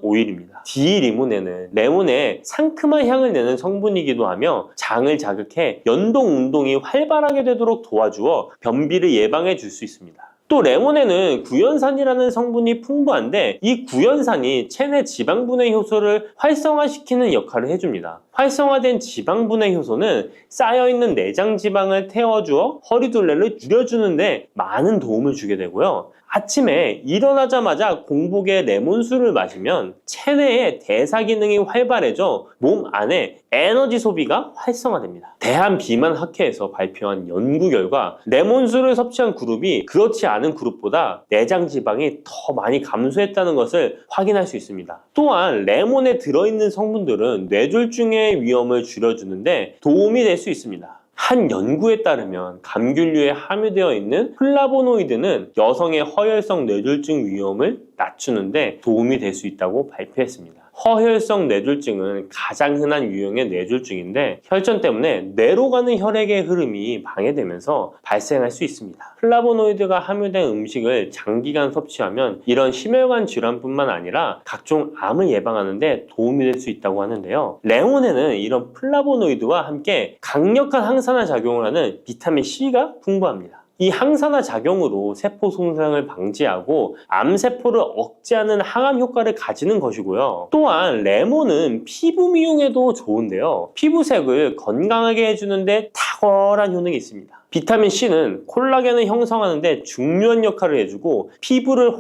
오일입니다. 디리모넨은 레몬의 상큼한 향을 내는 성분이기도 하며 장을 자극해 연동 운동이 활발하게 되도록 도와주어 변비를 예방해 줄 수 있습니다. 또 레몬에는 구연산이라는 성분이 풍부한데 이 구연산이 체내 지방분해 효소를 활성화시키는 역할을 해줍니다. 활성화된 지방분해 효소는 쌓여있는 내장 지방을 태워주어 허리둘레를 줄여주는데 많은 도움을 주게 되고요. 아침에 일어나자마자 공복에 레몬수를 마시면 체내의 대사 기능이 활발해져 몸 안에 에너지 소비가 활성화됩니다. 대한비만학회에서 발표한 연구 결과 레몬수를 섭취한 그룹이 그렇지 않은 그룹보다 내장 지방이 더 많이 감소했다는 것을 확인할 수 있습니다. 또한 레몬에 들어있는 성분들은 뇌졸중의 위험을 줄여주는데 도움이 될 수 있습니다. 한 연구에 따르면 감귤류에 함유되어 있는 플라보노이드는 여성의 허혈성 뇌졸중 위험을 낮추는데 도움이 될 수 있다고 발표했습니다. 허혈성 뇌졸중은 가장 흔한 유형의 뇌졸중인데 혈전 때문에 뇌로 가는 혈액의 흐름이 방해되면서 발생할 수 있습니다. 플라보노이드가 함유된 음식을 장기간 섭취하면 이런 심혈관 질환뿐만 아니라 각종 암을 예방하는 데 도움이 될 수 있다고 하는데요. 레몬에는 이런 플라보노이드와 함께 강력한 항산화 작용을 하는 비타민 C가 풍부합니다. 이 항산화 작용으로 세포 손상을 방지하고 암세포를 억제하는 항암 효과를 가지는 것이고요. 또한 레몬은 피부 미용에도 좋은데요. 피부색을 건강하게 해주는데 탁월한 효능이 있습니다. 비타민 C는 콜라겐을 형성하는 데 중요한 역할을 해주고 피부를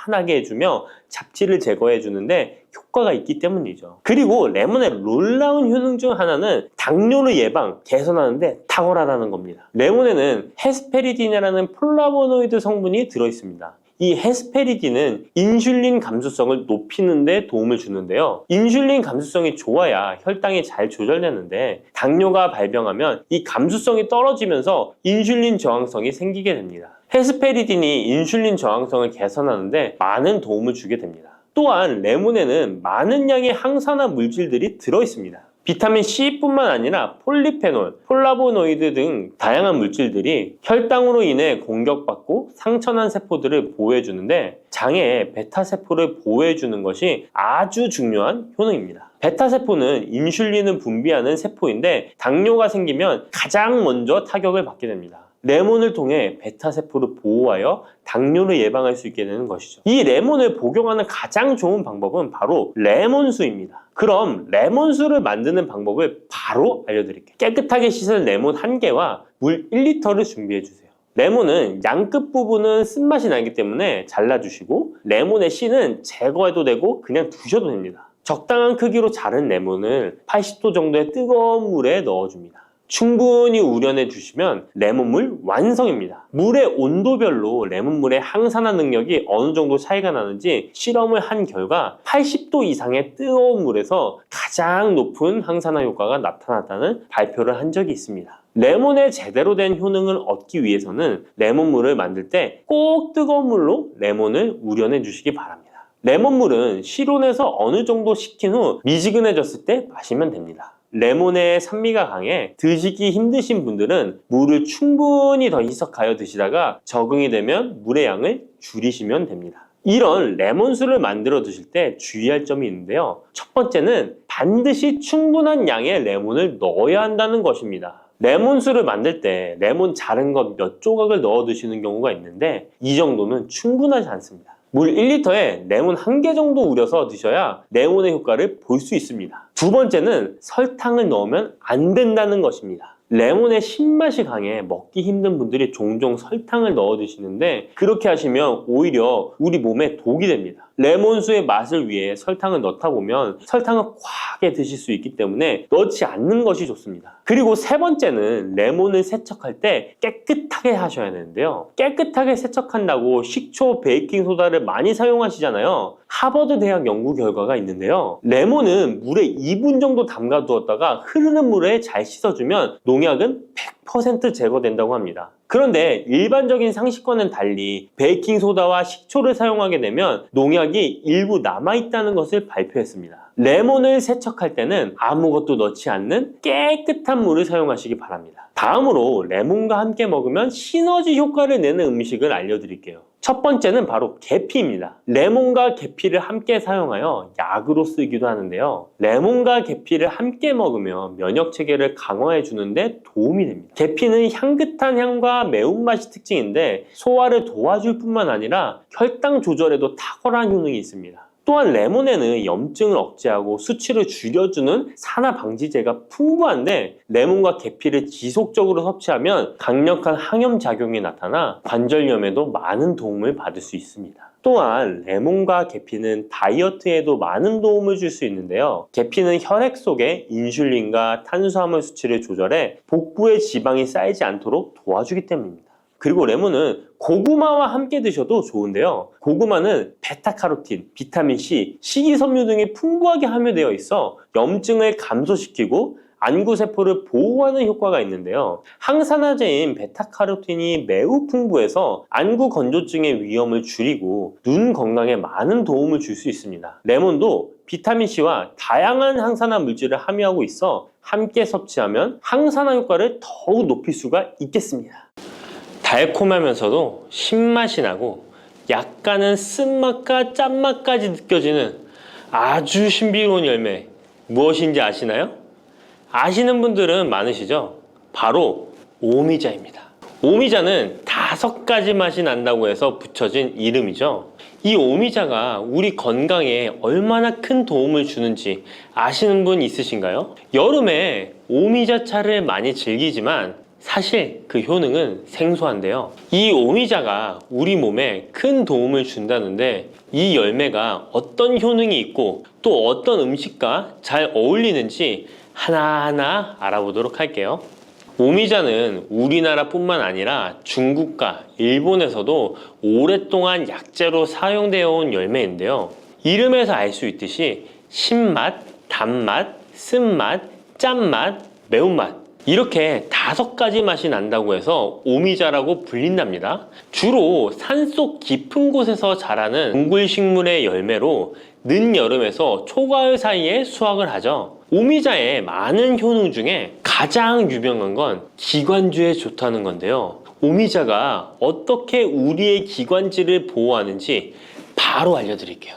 환하게 해주며 잡티를 제거해 주는데 효과가 있기 때문이죠. 그리고 레몬의 놀라운 효능 중 하나는 당뇨를 예방, 개선하는 데 탁월하다는 겁니다. 레몬에는 헤스페리딘이라는 플라보노이드 성분이 들어있습니다. 이 헤스페리딘은 인슐린 감수성을 높이는 데 도움을 주는데요. 인슐린 감수성이 좋아야 혈당이 잘 조절되는데 당뇨가 발병하면 이 감수성이 떨어지면서 인슐린 저항성이 생기게 됩니다. 헤스페리딘이 인슐린 저항성을 개선하는데 많은 도움을 주게 됩니다. 또한 레몬에는 많은 양의 항산화 물질들이 들어있습니다. 비타민 C뿐만 아니라 폴리페놀, 플라보노이드 등 다양한 물질들이 혈당으로 인해 공격받고 상처난 세포들을 보호해주는데 장에 베타세포를 보호해주는 것이 아주 중요한 효능입니다. 베타세포는 인슐린을 분비하는 세포인데 당뇨가 생기면 가장 먼저 타격을 받게 됩니다. 레몬을 통해 베타세포를 보호하여 당뇨를 예방할 수 있게 되는 것이죠. 이 레몬을 복용하는 가장 좋은 방법은 바로 레몬수입니다. 그럼 레몬수를 만드는 방법을 바로 알려드릴게요. 깨끗하게 씻은 레몬 1개와 물 1리터를 준비해주세요. 레몬은 양끝 부분은 쓴맛이 나기 때문에 잘라주시고 레몬의 씨는 제거해도 되고 그냥 두셔도 됩니다. 적당한 크기로 자른 레몬을 80도 정도의 뜨거운 물에 넣어줍니다. 충분히 우려내 주시면 레몬물 완성입니다. 물의 온도별로 레몬물의 항산화 능력이 어느 정도 차이가 나는지 실험을 한 결과 80도 이상의 뜨거운 물에서 가장 높은 항산화 효과가 나타났다는 발표를 한 적이 있습니다. 레몬의 제대로 된 효능을 얻기 위해서는 레몬물을 만들 때 꼭 뜨거운 물로 레몬을 우려내 주시기 바랍니다. 레몬물은 실온에서 어느 정도 식힌 후 미지근해졌을 때 마시면 됩니다. 레몬의 산미가 강해 드시기 힘드신 분들은 물을 충분히 더 희석하여 드시다가 적응이 되면 물의 양을 줄이시면 됩니다. 이런 레몬수를 만들어 드실 때 주의할 점이 있는데요. 첫 번째는 반드시 충분한 양의 레몬을 넣어야 한다는 것입니다. 레몬수를 만들 때 레몬 자른 것 몇 조각을 넣어 드시는 경우가 있는데 이 정도는 충분하지 않습니다. 물 1리터에 레몬 1개 정도 우려서 드셔야 레몬의 효과를 볼 수 있습니다. 두 번째는 설탕을 넣으면 안 된다는 것입니다. 레몬의 신맛이 강해 먹기 힘든 분들이 종종 설탕을 넣어 드시는데 그렇게 하시면 오히려 우리 몸에 독이 됩니다. 레몬수의 맛을 위해 설탕을 넣다 보면 설탕을 과하게 드실 수 있기 때문에 넣지 않는 것이 좋습니다. 그리고 세 번째는 레몬을 세척할 때 깨끗하게 하셔야 되는데요. 깨끗하게 세척한다고 식초, 베이킹소다를 많이 사용하시잖아요. 하버드 대학 연구 결과가 있는데요. 레몬은 물에 2분 정도 담가 두었다가 흐르는 물에 잘 씻어주면 농약은 100% 제거된다고 합니다. 그런데 일반적인 상식과는 달리 베이킹소다와 식초를 사용하게 되면 농약이 일부 남아있다는 것을 발표했습니다. 레몬을 세척할 때는 아무것도 넣지 않는 깨끗한 물을 사용하시기 바랍니다. 다음으로 레몬과 함께 먹으면 시너지 효과를 내는 음식을 알려드릴게요. 첫 번째는 바로 계피입니다. 레몬과 계피를 함께 사용하여 약으로 쓰기도 하는데요. 레몬과 계피를 함께 먹으면 면역 체계를 강화해 주는데 도움이 됩니다. 계피는 향긋한 향과 매운맛이 특징인데 소화를 도와줄 뿐만 아니라 혈당 조절에도 탁월한 효능이 있습니다. 또한 레몬에는 염증을 억제하고 수치를 줄여주는 산화 방지제가 풍부한데 레몬과 계피를 지속적으로 섭취하면 강력한 항염 작용이 나타나 관절염에도 많은 도움을 받을 수 있습니다. 또한 레몬과 계피는 다이어트에도 많은 도움을 줄 수 있는데요. 계피는 혈액 속에 인슐린과 탄수화물 수치를 조절해 복부에 지방이 쌓이지 않도록 도와주기 때문입니다. 그리고 레몬은 고구마와 함께 드셔도 좋은데요. 고구마는 베타카로틴, 비타민C, 식이섬유 등이 풍부하게 함유되어 있어 염증을 감소시키고 안구세포를 보호하는 효과가 있는데요. 항산화제인 베타카로틴이 매우 풍부해서 안구 건조증의 위험을 줄이고 눈 건강에 많은 도움을 줄 수 있습니다. 레몬도 비타민C와 다양한 항산화 물질을 함유하고 있어 함께 섭취하면 항산화 효과를 더욱 높일 수가 있겠습니다. 달콤하면서도 신맛이 나고 약간은 쓴맛과 짠맛까지 느껴지는 아주 신비로운 열매 무엇인지 아시나요? 아시는 분들은 많으시죠? 바로 오미자입니다. 오미자는 5가지 맛이 난다고 해서 붙여진 이름이죠. 이 오미자가 우리 건강에 얼마나 큰 도움을 주는지 아시는 분 있으신가요? 여름에 오미자차를 많이 즐기지만 사실 그 효능은 생소한데요. 이 오미자가 우리 몸에 큰 도움을 준다는데 이 열매가 어떤 효능이 있고 또 어떤 음식과 잘 어울리는지 하나하나 알아보도록 할게요. 오미자는 우리나라뿐만 아니라 중국과 일본에서도 오랫동안 약재로 사용되어 온 열매인데요. 이름에서 알 수 있듯이 신맛, 단맛, 쓴맛, 짠맛, 매운맛 이렇게 5가지 맛이 난다고 해서 오미자라고 불린답니다. 주로 산속 깊은 곳에서 자라는 동굴식물의 열매로 늦여름에서 초가을 사이에 수확을 하죠. 오미자의 많은 효능 중에 가장 유명한 건 기관지에 좋다는 건데요. 오미자가 어떻게 우리의 기관지를 보호하는지 바로 알려드릴게요.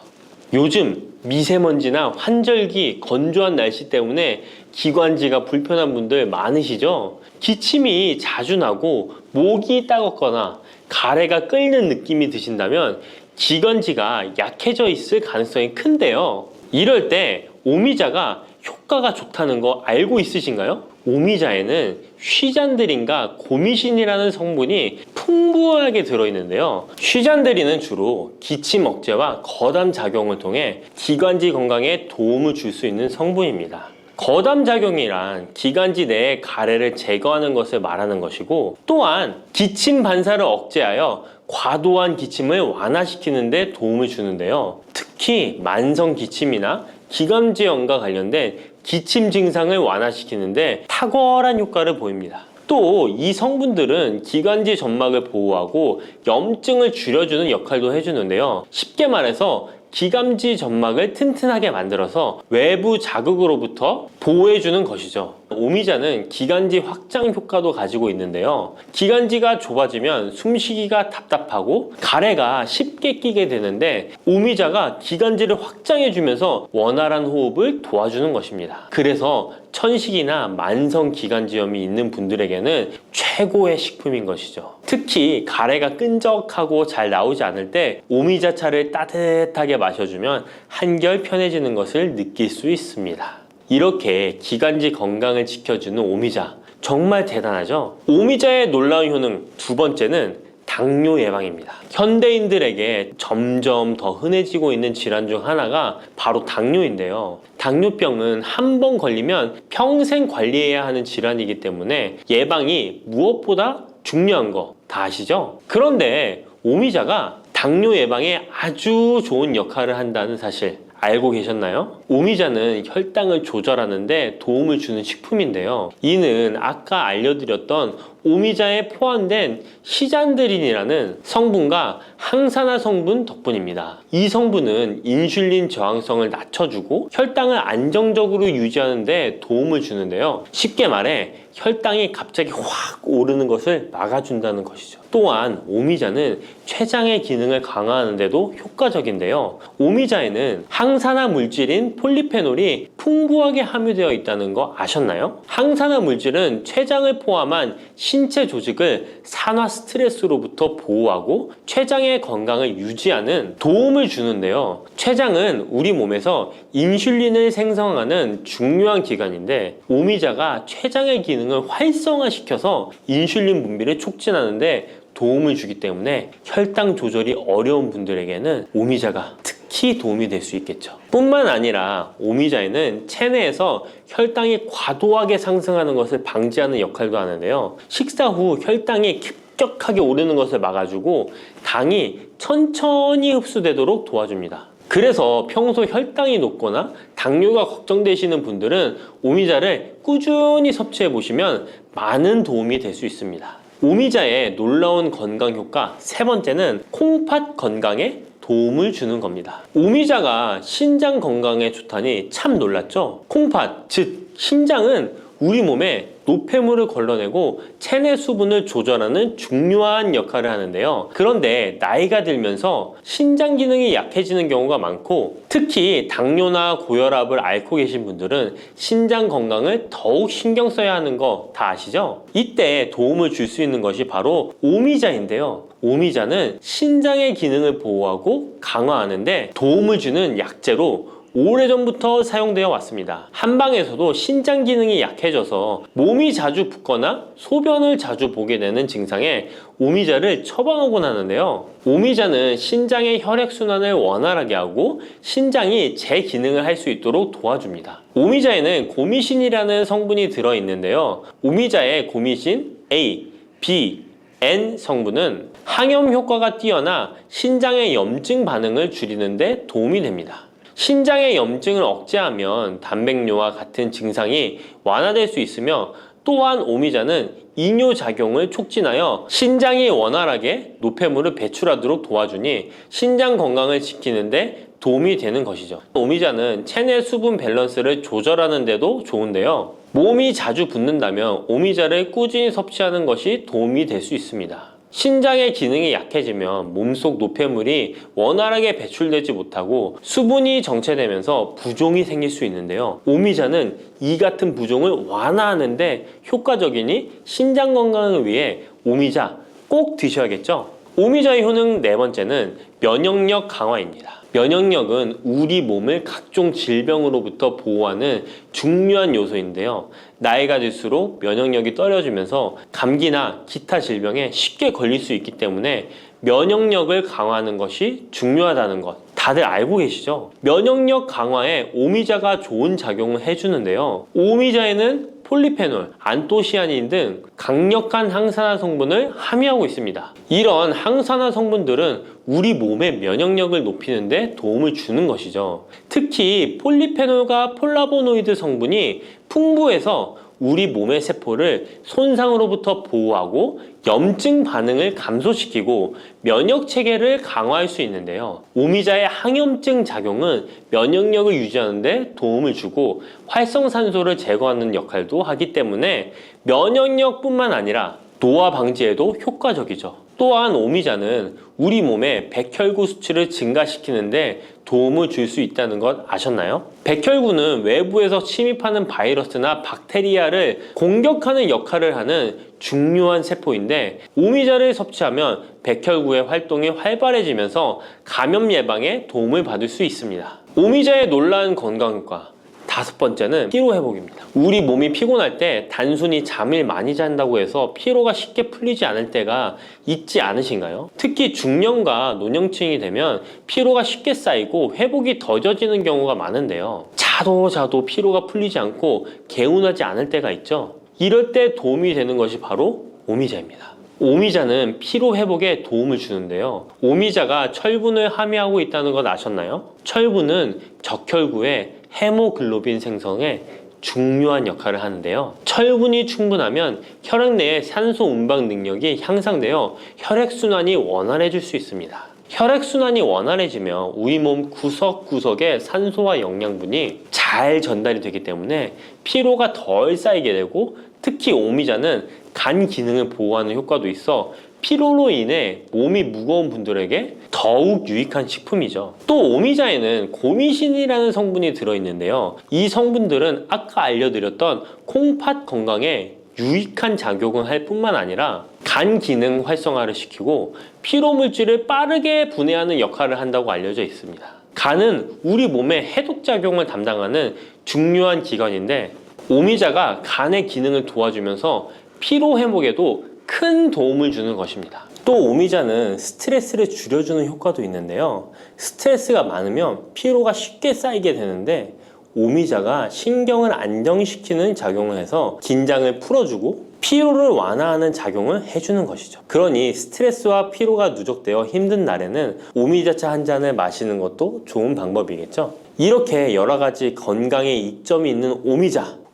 요즘 미세먼지나 환절기, 건조한 날씨 때문에 기관지가 불편한 분들 많으시죠? 기침이 자주 나고 목이 따갑거나 가래가 끓는 느낌이 드신다면 기관지가 약해져 있을 가능성이 큰데요. 이럴 때 오미자가 효과가 좋다는 거 알고 있으신가요? 오미자에는 쉬잔드린과 고미신이라는 성분이 풍부하게 들어있는데요. 쉬잔드린은 주로 기침 억제와 거담 작용을 통해 기관지 건강에 도움을 줄 수 있는 성분입니다. 거담 작용이란 기관지 내의 가래를 제거하는 것을 말하는 것이고 또한 기침 반사를 억제하여 과도한 기침을 완화시키는 데 도움을 주는데요. 특히 만성 기침이나 기관지염과 관련된 기침 증상을 완화시키는데 탁월한 효과를 보입니다. 또 이 성분들은 기관지 점막을 보호하고 염증을 줄여주는 역할도 해주는데요. 쉽게 말해서 기관지 점막을 튼튼하게 만들어서 외부 자극으로부터 보호해주는 것이죠. 오미자는 기관지 확장 효과도 가지고 있는데요. 기관지가 좁아지면 숨쉬기가 답답하고 가래가 쉽게 끼게 되는데 오미자가 기관지를 확장해주면서 원활한 호흡을 도와주는 것입니다. 그래서 천식이나 만성 기관지염이 있는 분들에게는 최고의 식품인 것이죠. 특히 가래가 끈적하고 잘 나오지 않을 때 오미자차를 따뜻하게 마셔주면 한결 편해지는 것을 느낄 수 있습니다. 이렇게 기관지 건강을 지켜주는 오미자, 정말 대단하죠? 오미자의 놀라운 효능 두 번째는 당뇨 예방입니다. 현대인들에게 점점 더 흔해지고 있는 질환 중 하나가 바로 당뇨인데요. 당뇨병은 한 번 걸리면 평생 관리해야 하는 질환이기 때문에 예방이 무엇보다 중요한 거 다 아시죠? 그런데 오미자가 당뇨 예방에 아주 좋은 역할을 한다는 사실 알고 계셨나요? 오미자는 혈당을 조절하는데 도움을 주는 식품인데요. 이는 아까 알려드렸던 오미자에 포함된 시잔드린이라는 성분과 항산화 성분 덕분입니다. 이 성분은 인슐린 저항성을 낮춰주고 혈당을 안정적으로 유지하는 데 도움을 주는데요. 쉽게 말해 혈당이 갑자기 확 오르는 것을 막아준다는 것이죠. 또한 오미자는 췌장의 기능을 강화하는 데도 효과적인데요. 오미자에는 항산화 물질인 폴리페놀이 풍부하게 함유되어 있다는 거 아셨나요? 항산화 물질은 췌장을 포함한 신체 조직을 산화 스트레스로부터 보호하고 췌장의 건강을 유지하는 도움을 주는데요. 췌장은 우리 몸에서 인슐린을 생성하는 중요한 기관인데 오미자가 췌장의 기능을 활성화시켜서 인슐린 분비를 촉진하는데 도움을 주기 때문에 혈당 조절이 어려운 분들에게는 오미자가 특히 도움이 될 수 있겠죠. 뿐만 아니라 오미자에는 체내에서 혈당이 과도하게 상승하는 것을 방지하는 역할도 하는데요. 식사 후 혈당이 급격하게 오르는 것을 막아주고 당이 천천히 흡수되도록 도와줍니다. 그래서 평소 혈당이 높거나 당뇨가 걱정되시는 분들은 오미자를 꾸준히 섭취해 보시면 많은 도움이 될 수 있습니다. 오미자의 놀라운 건강 효과 세 번째는 콩팥 건강에 도움을 주는 겁니다. 오미자가 신장 건강에 좋다니 참 놀랐죠? 콩팥, 즉 신장은 우리 몸에 노폐물을 걸러내고 체내 수분을 조절하는 중요한 역할을 하는데요. 그런데 나이가 들면서 신장 기능이 약해지는 경우가 많고 특히 당뇨나 고혈압을 앓고 계신 분들은 신장 건강을 더욱 신경 써야 하는 거 다 아시죠? 이때 도움을 줄 수 있는 것이 바로 오미자인데요. 오미자는 신장의 기능을 보호하고 강화하는데 도움을 주는 약재로 오래전부터 사용되어 왔습니다. 한방에서도 신장 기능이 약해져서 몸이 자주 붓거나 소변을 자주 보게 되는 증상에 오미자를 처방하곤 하는데요. 오미자는 신장의 혈액순환을 원활하게 하고 신장이 제 기능을 할 수 있도록 도와줍니다. 오미자에는 고미신이라는 성분이 들어있는데요. 오미자의 고미신 A, B, N 성분은 항염 효과가 뛰어나 신장의 염증 반응을 줄이는 데 도움이 됩니다. 신장의 염증을 억제하면 단백뇨와 같은 증상이 완화될 수 있으며 또한 오미자는 이뇨작용을 촉진하여 신장이 원활하게 노폐물을 배출하도록 도와주니 신장 건강을 지키는 데 도움이 되는 것이죠. 오미자는 체내 수분 밸런스를 조절하는 데도 좋은데요. 몸이 자주 붓는다면 오미자를 꾸준히 섭취하는 것이 도움이 될 수 있습니다. 신장의 기능이 약해지면 몸속 노폐물이 원활하게 배출되지 못하고 수분이 정체되면서 부종이 생길 수 있는데요. 오미자는 이 같은 부종을 완화하는데 효과적이니 신장 건강을 위해 오미자 꼭 드셔야겠죠? 오미자의 효능 네 번째는 면역력 강화입니다. 면역력은 우리 몸을 각종 질병으로부터 보호하는 중요한 요소인데요. 나이가 들수록 면역력이 떨어지면서 감기나 기타 질병에 쉽게 걸릴 수 있기 때문에 면역력을 강화하는 것이 중요하다는 것 다들 알고 계시죠? 면역력 강화에 오미자가 좋은 작용을 해주는데요. 오미자에는 폴리페놀, 안토시아닌 등 강력한 항산화 성분을 함유하고 있습니다. 이런 항산화 성분들은 우리 몸의 면역력을 높이는 데 도움을 주는 것이죠. 특히 폴리페놀과 폴라보노이드 성분이 풍부해서 우리 몸의 세포를 손상으로부터 보호하고 염증 반응을 감소시키고 면역 체계를 강화할 수 있는데요. 오미자의 항염증 작용은 면역력을 유지하는 데 도움을 주고 활성산소를 제거하는 역할도 하기 때문에 면역력뿐만 아니라 노화 방지에도 효과적이죠. 또한 오미자는 우리 몸의 백혈구 수치를 증가시키는데 도움을 줄 수 있다는 것 아셨나요? 백혈구는 외부에서 침입하는 바이러스나 박테리아를 공격하는 역할을 하는 중요한 세포인데 오미자를 섭취하면 백혈구의 활동이 활발해지면서 감염 예방에 도움을 받을 수 있습니다. 오미자의 놀라운 건강 효과. 5번째는 피로 회복입니다. 우리 몸이 피곤할 때 단순히 잠을 많이 잔다고 해서 피로가 쉽게 풀리지 않을 때가 있지 않으신가요? 특히 중년과 노년층이 되면 피로가 쉽게 쌓이고 회복이 더뎌지는 경우가 많은데요. 자도 피로가 풀리지 않고 개운하지 않을 때가 있죠. 이럴 때 도움이 되는 것이 바로 오미자입니다. 오미자는 피로 회복에 도움을 주는데요. 오미자가 철분을 함유하고 있다는 것 아셨나요? 철분은 적혈구의 헤모글로빈 생성에 중요한 역할을 하는데요. 철분이 충분하면 혈액 내의 산소 운반 능력이 향상되어 혈액순환이 원활해질 수 있습니다. 혈액순환이 원활해지면 우리 몸 구석구석에 산소와 영양분이 잘 전달이 되기 때문에 피로가 덜 쌓이게 되고 특히 오미자는 간 기능을 보호하는 효과도 있어 피로로 인해 몸이 무거운 분들에게 더욱 유익한 식품이죠. 또 오미자에는 고미신이라는 성분이 들어있는데요. 이 성분들은 아까 알려드렸던 콩팥 건강에 유익한 작용을 할 뿐만 아니라 간 기능 활성화를 시키고 피로 물질을 빠르게 분해하는 역할을 한다고 알려져 있습니다. 간은 우리 몸의 해독 작용을 담당하는 중요한 기관인데 오미자가 간의 기능을 도와주면서 피로 회복에도 큰 도움을 주는 것입니다. 또 오미자는 스트레스를 줄여주는 효과도 있는데요. 스트레스가 많으면 피로가 쉽게 쌓이게 되는데 오미자가 신경을 안정시키는 작용을 해서 긴장을 풀어주고 피로를 완화하는 작용을 해주는 것이죠. 그러니 스트레스와 피로가 누적되어 힘든 날에는 오미자차 한 잔을 마시는 것도 좋은 방법이겠죠. 이렇게 여러 가지 건강에 이점이 있는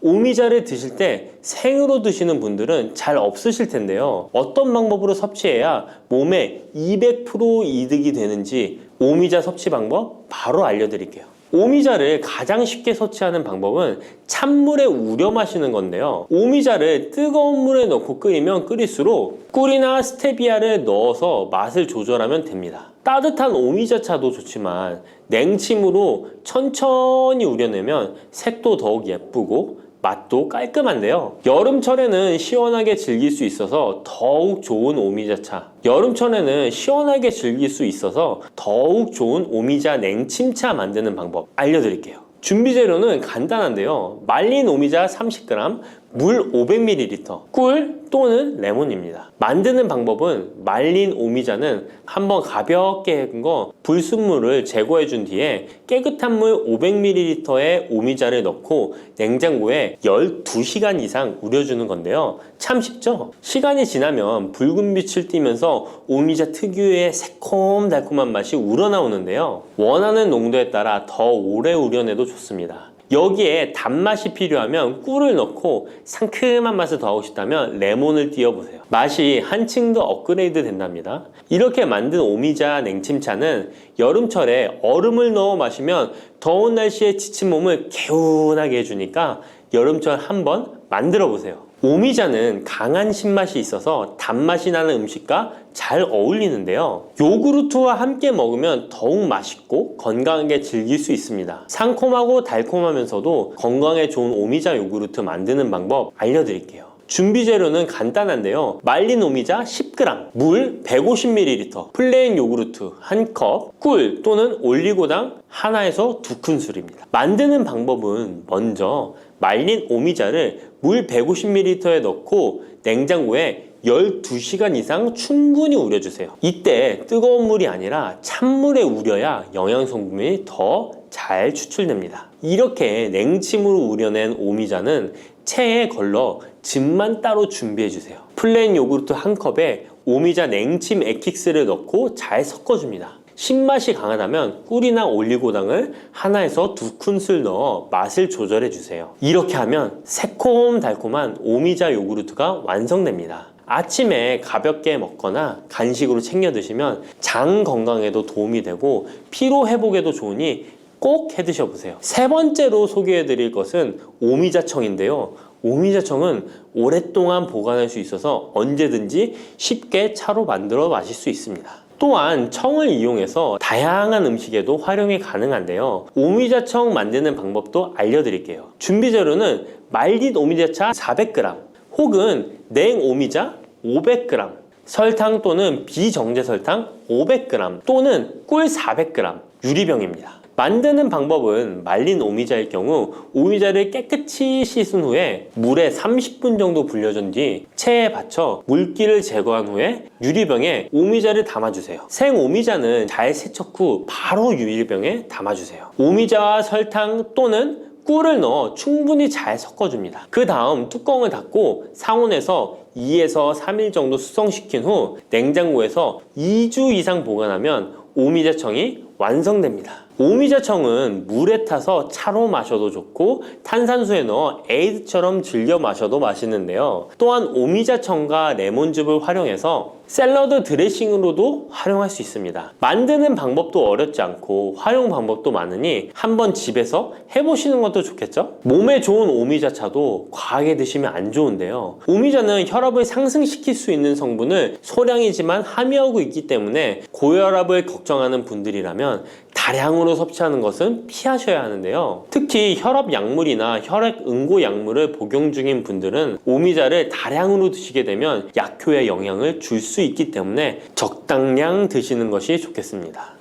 오미자를 드실 때 생으로 드시는 분들은 잘 없으실 텐데요. 어떤 방법으로 섭취해야 몸에 200% 이득이 되는지 오미자 섭취 방법 바로 알려드릴게요. 오미자를 가장 쉽게 섭취하는 방법은 찬물에 우려 마시는 건데요. 오미자를 뜨거운 물에 넣고 끓이면 끓일수록 꿀이나 스테비아를 넣어서 맛을 조절하면 됩니다. 따뜻한 오미자차도 좋지만 냉침으로 천천히 우려내면 색도 더욱 예쁘고 맛도 깔끔한데요. 여름철에는 시원하게 즐길 수 있어서 더욱 좋은 오미자차, 여름철에는 시원하게 즐길 수 있어서 더욱 좋은 오미자 냉침차 만드는 방법 알려드릴게요. 준비 재료는 간단한데요. 말린 오미자 30g, 물 500ml, 꿀 또는 레몬입니다. 만드는 방법은 말린 오미자는 한번 가볍게 헹궈 불순물을 제거해 준 뒤에 깨끗한 물 500ml에 오미자를 넣고 냉장고에 12시간 이상 우려주는 건데요. 참 쉽죠? 시간이 지나면 붉은 빛을 띠면서 오미자 특유의 새콤달콤한 맛이 우러나오는데요. 원하는 농도에 따라 더 오래 우려내도 좋습니다. 여기에 단맛이 필요하면 꿀을 넣고 상큼한 맛을 더하고 싶다면 레몬을 띄워보세요. 맛이 한층 더 업그레이드 된답니다. 이렇게 만든 오미자 냉침차는 여름철에 얼음을 넣어 마시면 더운 날씨에 지친 몸을 개운하게 해주니까 여름철 한번 만들어 보세요. 오미자는 강한 신맛이 있어서 단맛이 나는 음식과 잘 어울리는데요. 요구르트와 함께 먹으면 더욱 맛있고 건강하게 즐길 수 있습니다. 상콤하고 달콤하면서도 건강에 좋은 오미자 요구르트 만드는 방법 알려드릴게요. 준비 재료는 간단한데요. 말린 오미자 10g, 물 150ml, 플레인 요구르트 1컵, 꿀 또는 올리고당 하나에서 2큰술입니다. 만드는 방법은 먼저 말린 오미자를 물 150ml에 넣고 냉장고에 12시간 이상 충분히 우려주세요. 이때 뜨거운 물이 아니라 찬물에 우려야 영양성분이 더 잘 추출됩니다. 이렇게 냉침으로 우려낸 오미자는 체에 걸러 즙만 따로 준비해주세요. 플레인 요구르트 1컵에 오미자 냉침 액기스를 넣고 잘 섞어줍니다. 신맛이 강하다면 꿀이나 올리고당을 하나에서 2큰술 넣어 맛을 조절해 주세요. 이렇게 하면 새콤달콤한 오미자 요구르트가 완성됩니다. 아침에 가볍게 먹거나 간식으로 챙겨 드시면 장 건강에도 도움이 되고 피로 회복에도 좋으니 꼭 해 드셔보세요. 세 번째로 소개해 드릴 것은 오미자청인데요. 오미자청은 오랫동안 보관할 수 있어서 언제든지 쉽게 차로 만들어 마실 수 있습니다. 또한 청을 이용해서 다양한 음식에도 활용이 가능한데요. 오미자청 만드는 방법도 알려드릴게요. 준비 재료는 말린 오미자차 400g 혹은 냉오미자 500g, 설탕 또는 비정제 설탕 500g 또는 꿀 400g, 유리병입니다. 만드는 방법은 말린 오미자일 경우 오미자를 깨끗이 씻은 후에 물에 30분 정도 불려준 뒤 체에 받쳐 물기를 제거한 후에 유리병에 오미자를 담아주세요. 생 오미자는 잘 세척 후 바로 유리병에 담아주세요. 오미자와 설탕 또는 꿀을 넣어 충분히 잘 섞어줍니다. 그 다음 뚜껑을 닫고 상온에서 2에서 3일 정도 숙성시킨 후 냉장고에서 2주 이상 보관하면 오미자청이 완성됩니다. 오미자청은 물에 타서 차로 마셔도 좋고 탄산수에 넣어 에이드처럼 즐겨 마셔도 맛있는데요. 또한 오미자청과 레몬즙을 활용해서 샐러드 드레싱으로도 활용할 수 있습니다. 만드는 방법도 어렵지 않고 활용 방법도 많으니 한번 집에서 해보시는 것도 좋겠죠? 몸에 좋은 오미자차도 과하게 드시면 안 좋은데요. 오미자는 혈압을 상승시킬 수 있는 성분을 소량이지만 함유하고 있기 때문에 고혈압을 걱정하는 분들이라면 다량으로 섭취하는 것은 피하셔야 하는데요. 특히 혈압 약물이나 혈액 응고 약물을 복용 중인 분들은 오미자를 다량으로 드시게 되면 약효에 영향을 줄 수 있기 때문에 적당량 드시는 것이 좋겠습니다.